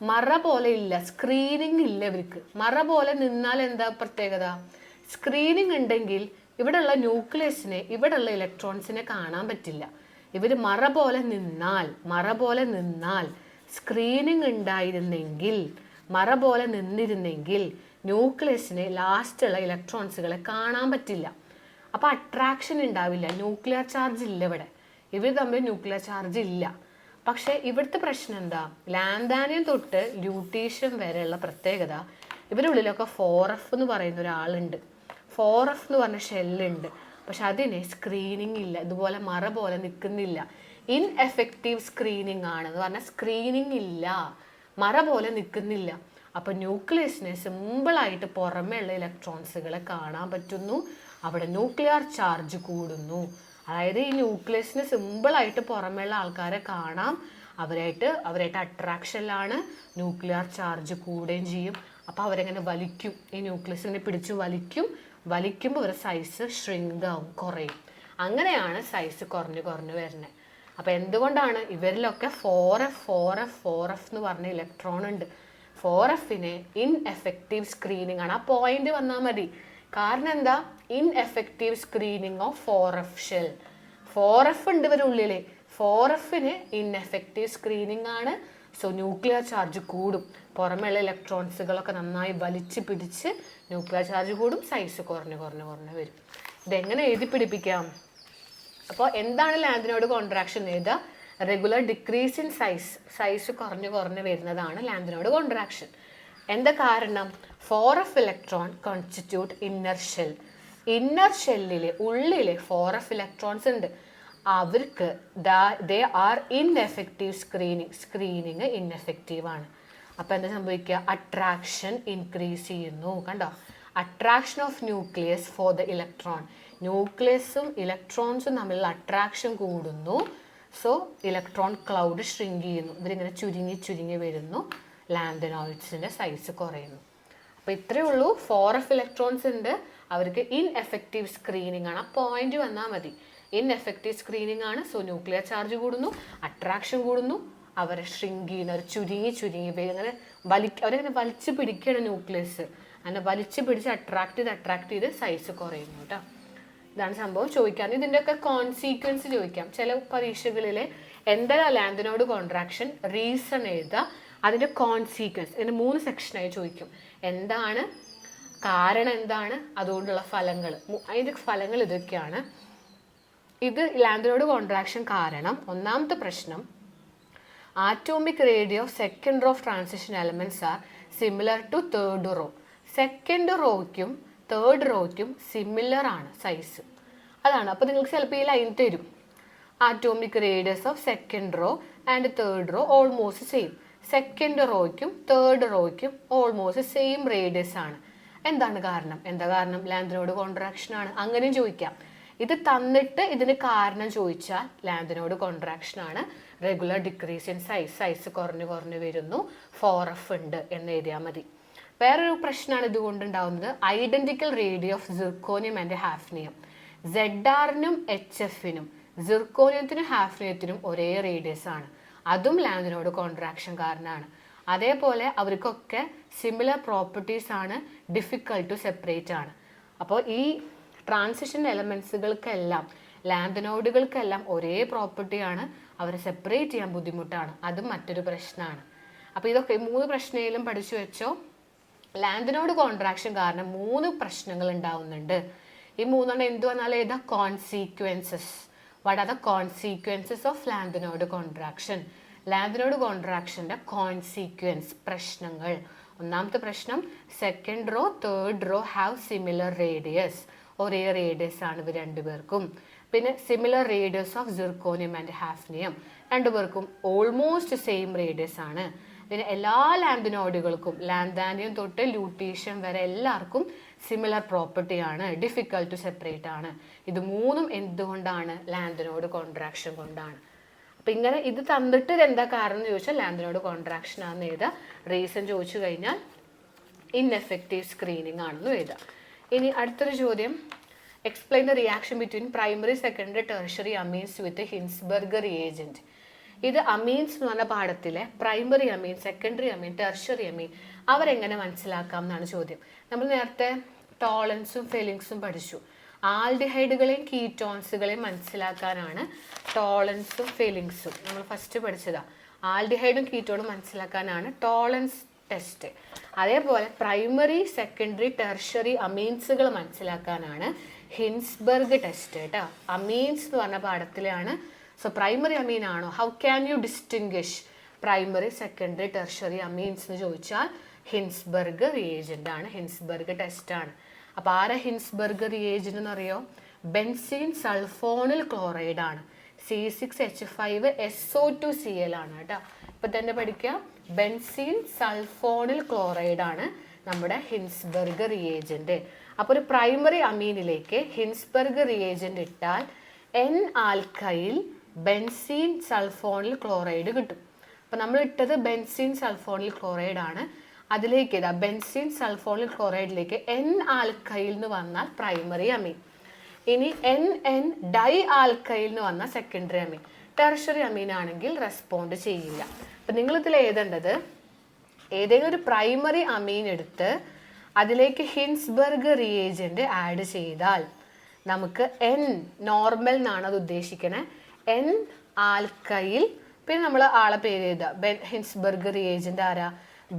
മറ പോലെ ഇല്ല, സ്ക്രീനിങ് ഇല്ല ഇവർക്ക്. മറ പോലെ നിന്നാൽ എന്താ പ്രത്യേകത, സ്ക്രീനിങ് ഉണ്ടെങ്കിൽ ഇവിടെയുള്ള ന്യൂക്ലിയസിനെ, ഇവിടെയുള്ള ഇലക്ട്രോൺസിനെ കാണാൻ പറ്റില്ല. ഇവർ മറ പോലെ നിന്നാൽ സ്ക്രീനിങ് ഉണ്ടായിരുന്നെങ്കിൽ, മറ പോലെ നിന്നിരുന്നെങ്കിൽ ന്യൂക്ലിയസിനെ ലാസ്റ്റുള്ള ഇലക്ട്രോൺസുകളെ കാണാൻ പറ്റില്ല. അപ്പോൾ അട്രാക്ഷൻ ഉണ്ടാവില്ല, ന്യൂക്ലിയർ ചാർജ് ഇല്ല ഇവിടെ, ഇവർ തമ്മിൽ ന്യൂക്ലിയർ ചാർജ് ഇല്ല. പക്ഷേ ഇവിടുത്തെ പ്രശ്നം എന്താ, ലാൻഡാനിയം തൊട്ട് ലൂട്ടീഷ്യം വരെയുള്ള പ്രത്യേകത, ഇവരുടെ ഉള്ളിലൊക്കെ 4f എന്ന് പറയുന്ന ഒരാളുണ്ട്, 4f എന്ന് പറഞ്ഞ ഷെല്ലുണ്ട്. പക്ഷെ അതിന് സ്ക്രീനിങ് ഇല്ല, ഇതുപോലെ മറ പോലെ നിൽക്കുന്നില്ല. ഇൻഎഫക്റ്റീവ് സ്ക്രീനിങ് ആണെന്ന് പറഞ്ഞാൽ സ്ക്രീനിങ് ഇല്ല, മറ പോലെ നിൽക്കുന്നില്ല. അപ്പോൾ ന്യൂക്ലിയസിനെ സിമ്പിളായിട്ട് പുറമേയുള്ള ഇലക്ട്രോൺസുകളെ കാണാൻ പറ്റുന്നു, അവിടെ ന്യൂക്ലിയർ ചാർജ് കൂടുന്നു. അതായത് ഈ ന്യൂക്ലിയസിന് സിമ്പിളായിട്ട് പുറമേയുള്ള ആൾക്കാരെ കാണാം, അവരായിട്ട് അട്രാക്ഷനിലാണ്, ന്യൂക്ലിയർ ചാർജ് കൂടുകയും ചെയ്യും. അപ്പോൾ അവരെങ്ങനെ വലിക്കും, ഈ ന്യൂക്ലിയസിനെ പിടിച്ച് വലിക്കുമ്പോൾ ഒരു സൈസ് ഷ്രിങ്ക് ആവും, കുറയും. അങ്ങനെയാണ് സൈസ് കുറഞ്ഞു വരുന്നത്. അപ്പോൾ എന്തുകൊണ്ടാണ് ഇവരിലൊക്കെ 4f എന്ന് പറഞ്ഞ ഇലക്ട്രോൺ ഉണ്ട്. 4fന് ഇൻഎഫക്റ്റീവ് സ്ക്രീനിങ് ആണ്. ആ പോയിന്റ് വന്നാൽ മതി. കാരണം എന്താ, ineffective screening of 4f shell. 4f ഉണ്ട് ഇവരുടെ ഉള്ളിൽ, 4fന് ഇൻഎഫക്റ്റീവ് സ്ക്രീനിങ് ആണ്. സോ ന്യൂക്ലിയർ ചാർജ് കൂടും, പുറമെയുള്ള ഇലക്ട്രോൺസുകളൊക്കെ നന്നായി വലിച്ച് പിടിച്ച് ന്യൂക്ലിയർ ചാർജ് കൂടും, സൈസ് കുറഞ്ഞു വരും. ഇതെങ്ങനെ എഴുതി പിടിപ്പിക്കാം? അപ്പോൾ എന്താണ് ലാൻഡിനോട് കോൺട്രാക്ഷൻ? എഴുതുക, റെഗുലർ ഡിക്രീസ് ഇൻ സൈസ് കുറഞ്ഞു വരുന്നതാണ് ലാൻഡിനോട് കോൺട്രാക്ഷൻ. എന്താ കാരണം? 4f electron constitute inner shell. Inner ഷെല്ലിലെ ഉള്ളിലെ 4f ഇലക്ട്രോൺസ് ഉണ്ട്, അവർക്ക് they are ineffective screening ineffective ആണ്. അപ്പോൾ എന്താ സംഭവിക്കുക, അട്രാക്ഷൻ ഇൻക്രീസ് ചെയ്യുന്നു. കണ്ടോ, attraction of nucleus for the electron. ന്യൂക്ലിയസും ഇലക്ട്രോൺസും തമ്മിലുള്ള അട്രാക്ഷൻ കൂടുന്നു. സോ ഇലക്ട്രോൺ ക്ലൗഡ് ഷ്രിങ്ക് ചെയ്യുന്നു, ഇവരിങ്ങനെ ചുരുങ്ങി വരുന്നു, ലാൻഡനോയിഡ്സിൻ്റെ സൈസ് കുറയുന്നു. അപ്പോൾ ഇത്രയേ ഉള്ളൂ. 4f ഇലക്ട്രോൺസ് ഉണ്ട്, അവർക്ക് ഇൻഎഫക്റ്റീവ് സ്ക്രീനിങ് ആണ്. ആ പോയിന്റ് വന്നാൽ മതി, ഇൻഎഫക്റ്റീവ് സ്ക്രീനിങ് ആണ്. സോ ന്യൂക്ലിയർ ചാർജ് കൂടുന്നു, അട്രാക്ഷൻ കൂടുന്നു, അവരെ ഷ്രിങ്ക് ചെയ്യുന്നു, അവർ ചുരുങ്ങി അങ്ങനെ അവരങ്ങനെ വലിച്ചു പിടിക്കുകയാണ് ന്യൂക്ലിയസ്. അങ്ങനെ വലിച്ചു പിടിച്ച് അട്രാക്ട് ചെയ്ത് സൈസ് കുറയുന്നു കേട്ടോ. ഇതാണ് സംഭവം. ചോദിക്കാൻ ഇതിൻ്റെയൊക്കെ കോൺസീക്വൻസ് ചോദിക്കാം ചില പരീക്ഷകളിൽ. എന്താ ലാൻഡിനോട് കോൺട്രാക്ഷൻ, റീസൺ എഴുതുക, അതിൻ്റെ കോൺസീക്വൻസ്. ഇതിന് 3 സെക്ഷനായി ചോദിക്കും. എന്താണ് കാരണം, എന്താണ് അതുകൊണ്ടുള്ള ഫലങ്ങൾ. അതിൻ്റെ ഫലങ്ങൾ ഇതൊക്കെയാണ്. ഇത് ലാൻഡിനോട് കോൺട്രാക്ഷൻ കാരണം. ഒന്നാമത്തെ പ്രശ്നം, atomic radii of second row of transition elements are similar to third row. Second റോയ്ക്കും തേർഡ് റോയ്ക്കും സിമിലർ ആണ് സൈസ്. അതാണ്. അപ്പോൾ നിങ്ങൾക്ക് ചിലപ്പോൾ ഈ ലൈൻ തരും, atomic radius of second row and third row almost same. Second റോയ്ക്കും തേർഡ് റോയ്ക്കും ഓൾമോസ്റ്റ് സെയിം റേഡിയസ് ആണ്. എന്താണ് കാരണം? ലാൻഡിനോട് കോൺട്രാക്ഷൻ ആണ്. അങ്ങനെയും ചോദിക്കാം. ഇത് തന്നിട്ട് ഇതിന് കാരണം ചോദിച്ചാൽ ലാൻഡിനോട് കോൺട്രാക്ഷൻ ആണ്. റെഗുലർ ഡിക്രീസ് ഇൻ സൈസ് കുറഞ്ഞു വരുന്നു, 4f ഉണ്ട് എന്ന് എഴുതിയാൽ മതി. വേറൊരു പ്രശ്നമാണ് ഇതുകൊണ്ടുണ്ടാവുന്നത്, identical radii of zirconium and hafnium. ZRനും HFനും സിർക്കോനിയത്തിനും ഹാഫ്നിയത്തിനും ഒരേ റേഡിയസ് ആണ്. അതും ലാൻഡിനോട് കോൺട്രാക്ഷൻ കാരണമാണ്. അതേപോലെ അവർക്കൊക്കെ സിമിലർ പ്രോപ്പർട്ടീസ് ആണ്, ഡിഫിക്കൽട്ട് ടു സെപ്പറേറ്റ് ആണ്. അപ്പോൾ ഈ ട്രാൻസിഷൻ എലമെന്റ്സുകൾക്കെല്ലാം, ലാൻഡിനോഡുകൾക്കെല്ലാം ഒരേ പ്രോപ്പർട്ടിയാണ്, അവരെ സെപ്പറേറ്റ് ചെയ്യാൻ ബുദ്ധിമുട്ടാണ്. അതും മറ്റൊരു പ്രശ്നമാണ്. അപ്പോൾ ഇതൊക്കെ 3 പ്രശ്നയിലും പഠിച്ചു വെച്ചോ. ലാൻഡിനോട് കോൺട്രാക്ഷൻ കാരണം 3 പ്രശ്നങ്ങൾ ഉണ്ടാവുന്നുണ്ട്. ഈ 3 എന്ത് വന്നാലും ഏതാ consequences. What are the consequences of lanthanoid contraction? Lanthanoid കോൺട്രാക്ഷൻ്റെ കോൺസിക്വൻസ് പ്രശ്നങ്ങൾ. ഒന്നാമത്തെ പ്രശ്നം, second row third row have similar radius. ഒരേ റേഡിയസ് ആണ് ഇവർ രണ്ടുപേർക്കും. പിന്നെ similar radius of zirconium and hafnium, രണ്ടുപേർക്കും ഓൾമോസ്റ്റ് സെയിം റേഡിയസ് ആണ്. പിന്നെ എല്ലാ ലാന്തിനോഡുകൾക്കും ലാന്താനിയം തൊട്ട് ലൂട്ടീഷ്യം വരെ എല്ലാവർക്കും സിമിലർ പ്രോപ്പർട്ടി ആണ്, ഡിഫിക്കൽട്ട് ടു സെപ്പറേറ്റ് ആണ്. ഇത് മൂന്നും എന്തുകൊണ്ടാണ്? ലാന്തിനോട് കോൺട്രാക്ഷൻ കൊണ്ടാണ്. അപ്പം ഇങ്ങനെ ഇത് തന്നിട്ട് എന്താ കാരണം എന്ന് ചോദിച്ചാൽ ലാന്തിനോട് കോൺട്രാക്ഷൻ ആണെന്ന് എഴുതാം. റീസൺ ചോദിച്ചു കഴിഞ്ഞാൽ ഇൻഎഫക്റ്റീവ് സ്ക്രീനിങ് ആണെന്ന് എഴുതാം. ഇനി അടുത്തൊരു ചോദ്യം, explain the reaction between primary secondary tertiary amines with Hinsberg reagent. ഇത് അമീൻസ് എന്ന് പറഞ്ഞ പാഠത്തിലെ പ്രൈമറി അമീൻ, സെക്കൻഡറി അമീൻ, ടെർഷറി അമീൻ അവരെങ്ങനെ മനസ്സിലാക്കാം എന്നാണ് ചോദ്യം. നമ്മൾ നേരത്തെ ടോളൻസും ഫെലിങ്സും പഠിച്ചു. ആൽഡിഹൈഡുകളെയും കീറ്റോൺസുകളെയും മനസ്സിലാക്കാനാണ് ടോളൻസും ഫെലിങ്സും നമ്മൾ ഫസ്റ്റ് പഠിച്ചതാണ്. ആൽഡിഹൈഡും കീറ്റോണും മനസ്സിലാക്കാനാണ് ടോളൻസ് ടെസ്റ്റ്. അതേപോലെ പ്രൈമറി സെക്കൻഡറി ടെർഷറി അമീൻസുകൾ മനസ്സിലാക്കാനാണ് ഹിൻസ്ബർഗ് ടെസ്റ്റ് കേട്ടോ. അമീൻസ് എന്ന് പറഞ്ഞ പാഠത്തിലാണ്. സോ പ്രൈമറി അമീൻ ആണോ, how can you distinguish primary secondary tertiary amines എന്ന് ചോദിച്ചാൽ ഹിൻസ്ബർഗ് റിയേജൻ്റ് ആണ്, ഹിൻസ്ബർഗ് ടെസ്റ്റ് ആണ്. അപ്പോൾ ആരാ ഹിൻസ്ബർഗ് റിയേജൻ്റ് എന്ന് അറിയോ? ബെൻസീൻ സൾഫോണിൽ ക്ലോറൈഡ് ആണ്. C6H5SO2Cl ആണ് കേട്ടോ. ഇപ്പം തന്നെ പഠിക്കുക, ബെൻസീൻ സൾഫോണിൽ ക്ലോറൈഡ് ആണ് നമ്മുടെ ഹിൻസ്ബർഗ് റിയേജൻ്റ്. അപ്പോൾ ഒരു പ്രൈമറി അമീനിലേക്ക് ഹിൻസ്ബർഗ് റിയേജൻ്റ് ഇട്ടാൽ N alkyl benzene sulphonyl chloride കിട്ടും. അപ്പോൾ നമ്മൾ ഇട്ടത് ബെൻസീൻ സൾഫോണിൽ ക്ലോറൈഡ് ആണ്. അതിലേക്ക് ഇതാ ബെൻസീൻ സൾഫോണിൽ ക്ലോറൈഡിലേക്ക് N ആൽക്കൈൽ എന്ന് വന്നാൽ പ്രൈമറി അമീൻ. ഇനി NN ഡൈ ആൽക്കൈൽ എന്ന് വന്നാൽ സെക്കൻഡറി അമീൻ. ടെർഷറി അമീൻ ആണെങ്കിൽ റെസ്പോണ്ട് ചെയ്യില്ല. അപ്പം നിങ്ങളിതിൽ എഴുതേണ്ടത് ഏതെങ്കിലും ഒരു പ്രൈമറി അമീൻ എടുത്ത് അതിലേക്ക് ഹിൻസ്ബർഗ് റിയേജൻ്റ് ആഡ് ചെയ്താൽ നമുക്ക് N നോർമൽ എന്നാണ് അത് ഉദ്ദേശിക്കണേ. N ആൽക്കൈൽ, പിന്നെ നമ്മൾ ആളെ പേര് എഴുതുക, ഹിൻസ്ബർഗ് റിയേജൻ്റ് ആരാ?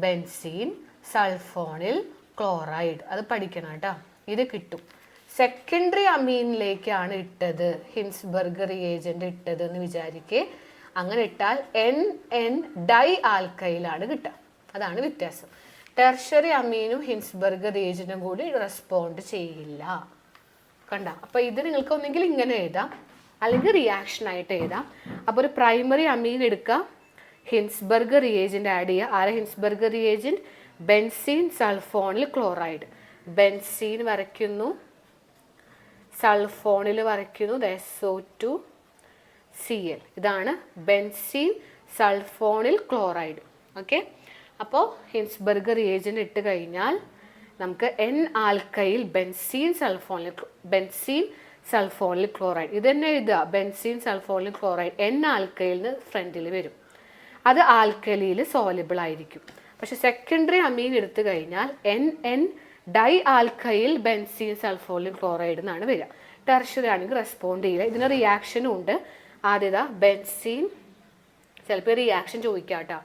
Benzene sulphonyl chloride. അത് പഠിക്കണം കേട്ടോ, ഇത് കിട്ടും. സെക്കൻഡറി അമീനിലേക്കാണ് ഇട്ടത് ഹിൻസ്ബർഗ് റിയേജൻ്റ് ഇട്ടത് എന്ന് വിചാരിക്കേ. അങ്ങനെ ഇട്ടാൽ NN ഡൈ ആൽക്കൈലാണ് കിട്ടുക. അതാണ് വ്യത്യാസം. ടെർഷറി അമീനും ഹിൻസ്ബർഗ് റിയേജൻ്റും കൂടി റെസ്പോണ്ട് ചെയ്യില്ല. കണ്ട. അപ്പോൾ ഇത് നിങ്ങൾക്ക് ഒന്നെങ്കിൽ ഇങ്ങനെ എഴുതാം, അല്ലെങ്കിൽ റിയാക്ഷൻ ആയിട്ട് എഴുതാം. അപ്പോൾ ഒരു പ്രൈമറി അമീൻ എടുക്കുക, ഹിൻസ്ബർഗ് റിയേജൻ്റ് ആഡ് ചെയ്യുക. ആരെ Hinsberg reagent? Benzene sulphonyl chloride. Benzene വരയ്ക്കുന്നു, സൾഫോണിൽ വരയ്ക്കുന്നു, SO2Cl. ഇതാണ് ബെൻസീൻ സൾഫോണിൽ ക്ലോറൈഡ്. ഓക്കെ. അപ്പോൾ ഹിൻസ്ബർഗ് റിയേജൻ്റ് ഇട്ട് കഴിഞ്ഞാൽ നമുക്ക് N alkyl benzene sulphonyl chloride. ഇത് തന്നെ എഴുതുക, ബെൻസീൻ സൾഫോണിൽ ക്ലോറൈഡ്. N ആൽക്കൈലിന് ഫ്രണ്ടിൽ വരും. അത് ആൽക്കലിയിൽ സോലിബിൾ ആയിരിക്കും. പക്ഷെ സെക്കൻഡറി അമീൻ എടുത്തു കഴിഞ്ഞാൽ NN di alkyl benzene sulphonyl chloride എന്നാണ് വരിക. ടെർഷറി ആണെങ്കിൽ റെസ്പോണ്ട് ചെയ്യില്ല. ഇതിന് റിയാക്ഷനും ഉണ്ട്. ആദ്യതാ ബെൻസീൻ, ചിലപ്പോൾ റിയാക്ഷൻ ചോദിക്കാം കേട്ടോ.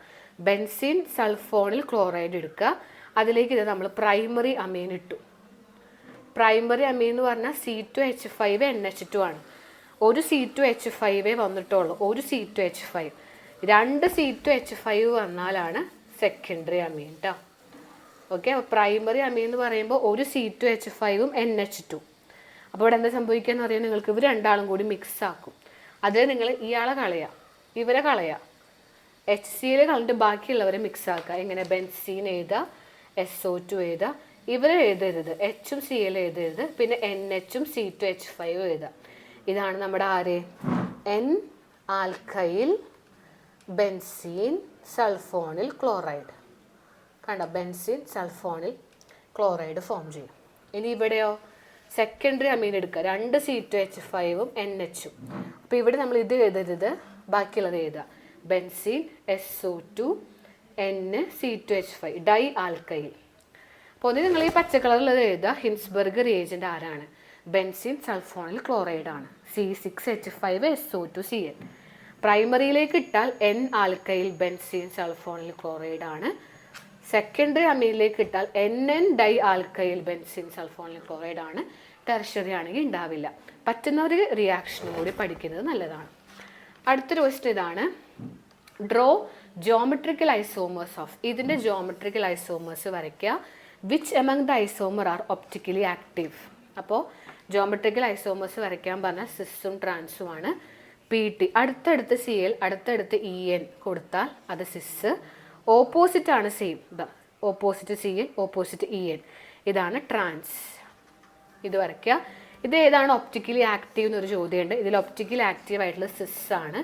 ബെൻസീൻ സൾഫോണിൽ ക്ലോറൈഡ് എടുക്കുക, അതിലേക്ക് ഇത് നമ്മൾ പ്രൈമറി അമീൻ ഇട്ടു. പ്രൈമറി അമീൻ എന്ന് പറഞ്ഞാൽ C2H5NH2 ആണ്. ഒരു C2H5 വന്നിട്ടുള്ളൂ, ഒരു C2H5. 2 C2H5 വന്നാലാണ് സെക്കൻഡറി അമീൻ കേട്ടോ. ഓക്കെ. അപ്പോൾ പ്രൈമറി അമീൻ എന്ന് പറയുമ്പോൾ ഒരു C2H5ഉം NH2. അപ്പോൾ ഇവിടെ എന്താ സംഭവിക്കുക എന്ന് പറയുന്നത്, നിങ്ങൾക്ക് ഇവർ രണ്ടാളും കൂടി മിക്സ് ആക്കും. അതിൽ നിങ്ങൾ ഇയാളെ കളയുക, ഇവരെ കളയുക, HCl കളഞ്ഞിട്ട് ബാക്കിയുള്ളവരെ മിക്സ് ആക്കുക. എങ്ങനെ? ബെൻസീൻ എഴുതുക, SO2 എഴുതുക, ഇവരെ എഴുതരുത്, Hഉം Cl എഴുതരുത്, പിന്നെ NHഉം C2H5 എഴുതുക. ഇതാണ് നമ്മുടെ ആര്? N alkyl benzene sulphonyl chloride. കണ്ടോ? ബെൻസീൻ സൾഫോണിൽ ക്ലോറൈഡ് ഫോം ചെയ്യും. ഇനി ഇവിടെയോ സെക്കൻഡറി അമീൻ എടുക്കുക, 2 C2H5ഉം NHഉം. അപ്പോൾ ഇവിടെ നമ്മൾ ഇത് എഴുതരുത്, ബാക്കിയുള്ളത് എഴുതുക. Benzene SO2 N C2H5 di alkyl. അപ്പോൾ ഒന്ന് നിങ്ങൾ ഈ പച്ചക്കളറിൽ എഴുതുക, ഹിൻസ്ബർഗ് റിയേജൻ്റ് ആരാണ്? ബെൻസീൻ സൾഫോണിൽ ക്ലോറൈഡ് ആണ്, C6H5SO2Cl. പ്രൈമറിയിലേക്ക് ഇട്ടാൽ N alkyl benzene sulphonyl chloride ആണ്. സെക്കൻഡറി അമീനിലേക്ക് ഇട്ടാൽ NN di alkyl benzene sulphonyl chloride ആണ്. ടെർഷറി ആണെങ്കിൽ ഉണ്ടാവില്ല. പറ്റുന്ന ഒരു റിയാക്ഷനും കൂടി പഠിക്കുന്നത് നല്ലതാണ്. അടുത്തൊരു ക്വസ്റ്റ്യൻ ഇതാണ്, ഡ്രോ ജോമെട്രിക്കൽ ഐസോമേഴ്സ് ഓഫ്, ഇതിൻ്റെ ജോമെട്രിക്കൽ ഐസോമേഴ്സ് വരയ്ക്കുക. Which among the isomer are optically active. അപ്പോൾ ജോമെട്രിക്കൽ ഐസോമേഴ്സ് വരയ്ക്കാൻ പറഞ്ഞാൽ സിസും ട്രാൻസും ആണ്. PT അടുത്തടുത്ത് CL അടുത്തടുത്ത് EN കൊടുത്താൽ അത് സിസ്. ഓപ്പോസിറ്റ് ആണ് same, opposite CL opposite EN, ഇതാണ് ട്രാൻസ്. ഇത് വരയ്ക്കുക. ഇത് ഏതാണ് ഒപ്റ്റിക്കലി ആക്റ്റീവ് എന്നൊരു ചോദ്യമുണ്ട്. ഇതിൽ ഒപ്റ്റിക്കലി ആക്റ്റീവ് ആയിട്ടുള്ള സിസ് ആണ്.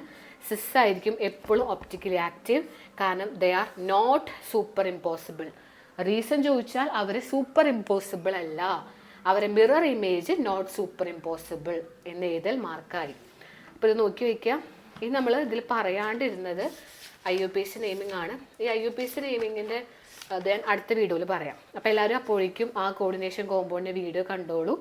സിസ് ആയിരിക്കും എപ്പോഴും ഒപ്റ്റിക്കലി ആക്റ്റീവ്, കാരണം they are not superimposable. Reason ചോദിച്ചാൽ അവർ സൂപ്പർ ഇമ്പോസിബിൾ അല്ല, അവരെ mirror image not superimposable എന്ന് എഴുതൽ മാർക്കായി. അപ്പോൾ ഇത് നോക്കി വയ്ക്കുക. ഇത് നമ്മൾ ഇതിൽ പറയാണ്ടിരുന്നത് IUPAC നെയിമിംഗ് ആണ്. ഈ IUPAC നെയിമിങ്ങിൻ്റെ ഞാൻ അടുത്ത വീഡിയോയിൽ പറയാം. അപ്പോൾ എല്ലാവരും അപ്പോഴേക്കും ആ കോർഡിനേഷൻ കോമ്പൗണ്ടിൻ്റെ വീഡിയോ കണ്ടോളൂ.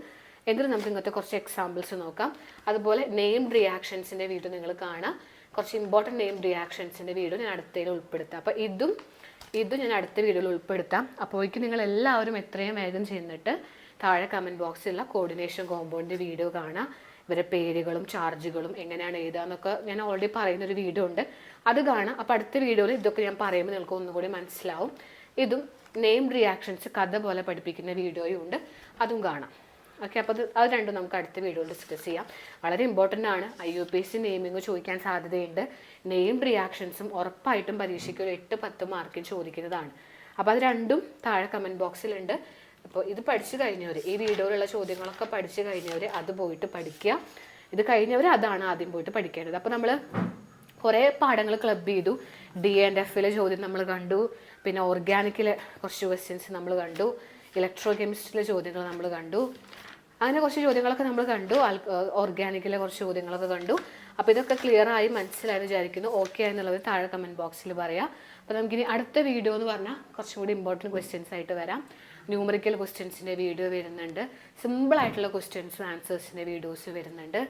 എങ്കിലും നമുക്ക് ഇങ്ങനത്തെ കുറച്ച് എക്സാമ്പിൾസ് നോക്കാം. അതുപോലെ നെയിംഡ് റിയാക്ഷൻസിൻ്റെ വീഡിയോ നിങ്ങൾ കാണാം. കുറച്ച് ഇമ്പോർട്ടൻറ്റ് നെയിംഡ് റിയാക്ഷൻസിൻ്റെ വീഡിയോ ഞാൻ അടുത്തതിൽ ഉൾപ്പെടുത്താം. അപ്പോൾ ഇതും ഞാൻ അടുത്ത വീഡിയോയിൽ ഉൾപ്പെടുത്താം. അപ്പോഴേക്കും നിങ്ങൾ എല്ലാവരും എത്രയും വേഗം ചെന്നിട്ട് താഴെ കമൻറ്റ് ബോക്സിലുള്ള കോർഡിനേഷൻ കോമ്പൗണ്ടിൻ്റെ വീഡിയോ കാണാം. ഇവരുടെ പേരുകളും ചാർജുകളും എങ്ങനെയാണ് എഴുതാന്നൊക്കെ ഞാൻ ഓൾറെഡി പറയുന്നൊരു വീഡിയോ ഉണ്ട്, അത് കാണാം. അപ്പോൾ അടുത്ത വീഡിയോയിൽ ഇതൊക്കെ ഞാൻ പറയുമ്പോൾ നിങ്ങൾക്ക് ഒന്നുകൂടി മനസ്സിലാവും. ഇതും നെയിംഡ് റിയാക്ഷൻസ് കഥ പോലെ പഠിപ്പിക്കുന്ന വീഡിയോയും ഉണ്ട്, അതും കാണാം. ഓക്കെ, അപ്പോൾ അത് രണ്ടും നമുക്ക് അടുത്ത വീഡിയോയിൽ ഡിസ്കസ് ചെയ്യാം. വളരെ ഇമ്പോർട്ടൻ്റ് ആണ്. IUPAC നെയിമിങ് ചോദിക്കാൻ സാധ്യതയുണ്ട്. നെയിംഡ് റിയാക്ഷൻസും ഉറപ്പായിട്ടും പരീക്ഷയ്ക്ക് ഒരു 8-10 മാർക്കിന് ചോദിക്കുന്നതാണ്. അപ്പോൾ അത് രണ്ടും താഴെ കമൻറ്റ് ബോക്സിലുണ്ട്. അപ്പോൾ ഇത് പഠിച്ചു കഴിഞ്ഞവർ, ഈ വീഡിയോയിലുള്ള ചോദ്യങ്ങളൊക്കെ പഠിച്ചു കഴിഞ്ഞവർ അത് പോയിട്ട് പഠിക്കുക. ഇത് കഴിഞ്ഞവർ അതാണ് ആദ്യം പോയിട്ട് പഠിക്കേണ്ടത്. അപ്പോൾ നമ്മൾ കുറേ പാഠങ്ങൾ ക്ലബ് ചെയ്തു. D&Fലെ ചോദ്യം നമ്മൾ കണ്ടു, പിന്നെ ഓർഗാനിക്കിലെ കുറച്ച് ക്വസ്റ്റ്യൻസ് നമ്മൾ കണ്ടു, ഇലക്ട്രോ കെമിസ്ട്രിയിലെ ചോദ്യങ്ങൾ നമ്മൾ കണ്ടു, അങ്ങനെ കുറച്ച് ചോദ്യങ്ങളൊക്കെ നമ്മൾ കണ്ടു, ഓർഗാനിക്കിലെ കുറച്ച് ചോദ്യങ്ങളൊക്കെ കണ്ടു. അപ്പോൾ ഇതൊക്കെ ക്ലിയർ ആയി മനസ്സിലായെന്ന് വിചാരിക്കുന്നു. ഓക്കെ എന്നുള്ളത് താഴെ കമൻറ്റ് ബോക്സിൽ പറയാം. അപ്പോൾ നമുക്കിനി അടുത്ത വീഡിയോ എന്ന് പറഞ്ഞാൽ കുറച്ചും കൂടി ഇമ്പോർട്ടൻറ്റ് ക്വസ്റ്റ്യൻസ് ആയിട്ട് വരാം. ന്യൂമറിക്കൽ ക്വസ്റ്റ്യൻസിൻ്റെ വീഡിയോ വരുന്നുണ്ട്, സിമ്പിളായിട്ടുള്ള ക്വസ്റ്റ്യൻസും ആൻസേഴ്സിൻ്റെ വീഡിയോസ് വരുന്നുണ്ട്.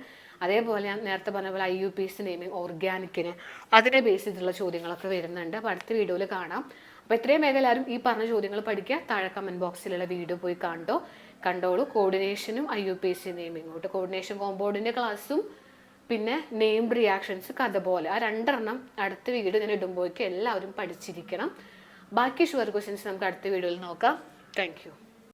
അതേപോലെ ഞാൻ നേരത്തെ പറഞ്ഞ പോലെ IUPAC നെയിമിങ് ഓർഗാനിക്കിന് അതിനെ ബേസ് ചെയ്തിട്ടുള്ള ചോദ്യങ്ങളൊക്കെ വരുന്നുണ്ട്. അപ്പോൾ അടുത്ത വീഡിയോയിൽ കാണാം. അപ്പോൾ എത്രയും വേഗം എല്ലാവരും ഈ പറഞ്ഞ ചോദ്യങ്ങൾ പഠിക്കുക. താഴെ കമൻറ്റ് ബോക്സിലുള്ള വീഡിയോ പോയി കണ്ടോളൂ. കോർഡിനേഷനും IUPAC നെയിമിങ്ങോട്ട് കോർഡിനേഷൻ കോമ്പൗണ്ടിൻ്റെ ക്ലാസ്സും പിന്നെ നെയിംഡ് റിയാക്ഷൻസ് കഥ പോലെ, ആ രണ്ടെണ്ണം അടുത്ത വീഡിയോ ഞാൻ ഇടുമ്പോഴേക്കും എല്ലാവരും പഠിച്ചിരിക്കണം. ബാക്കി ഷുവർ ക്വസ്റ്റ്യൻസ് നമുക്ക് അടുത്ത വീഡിയോയിൽ നോക്കാം. Thank you.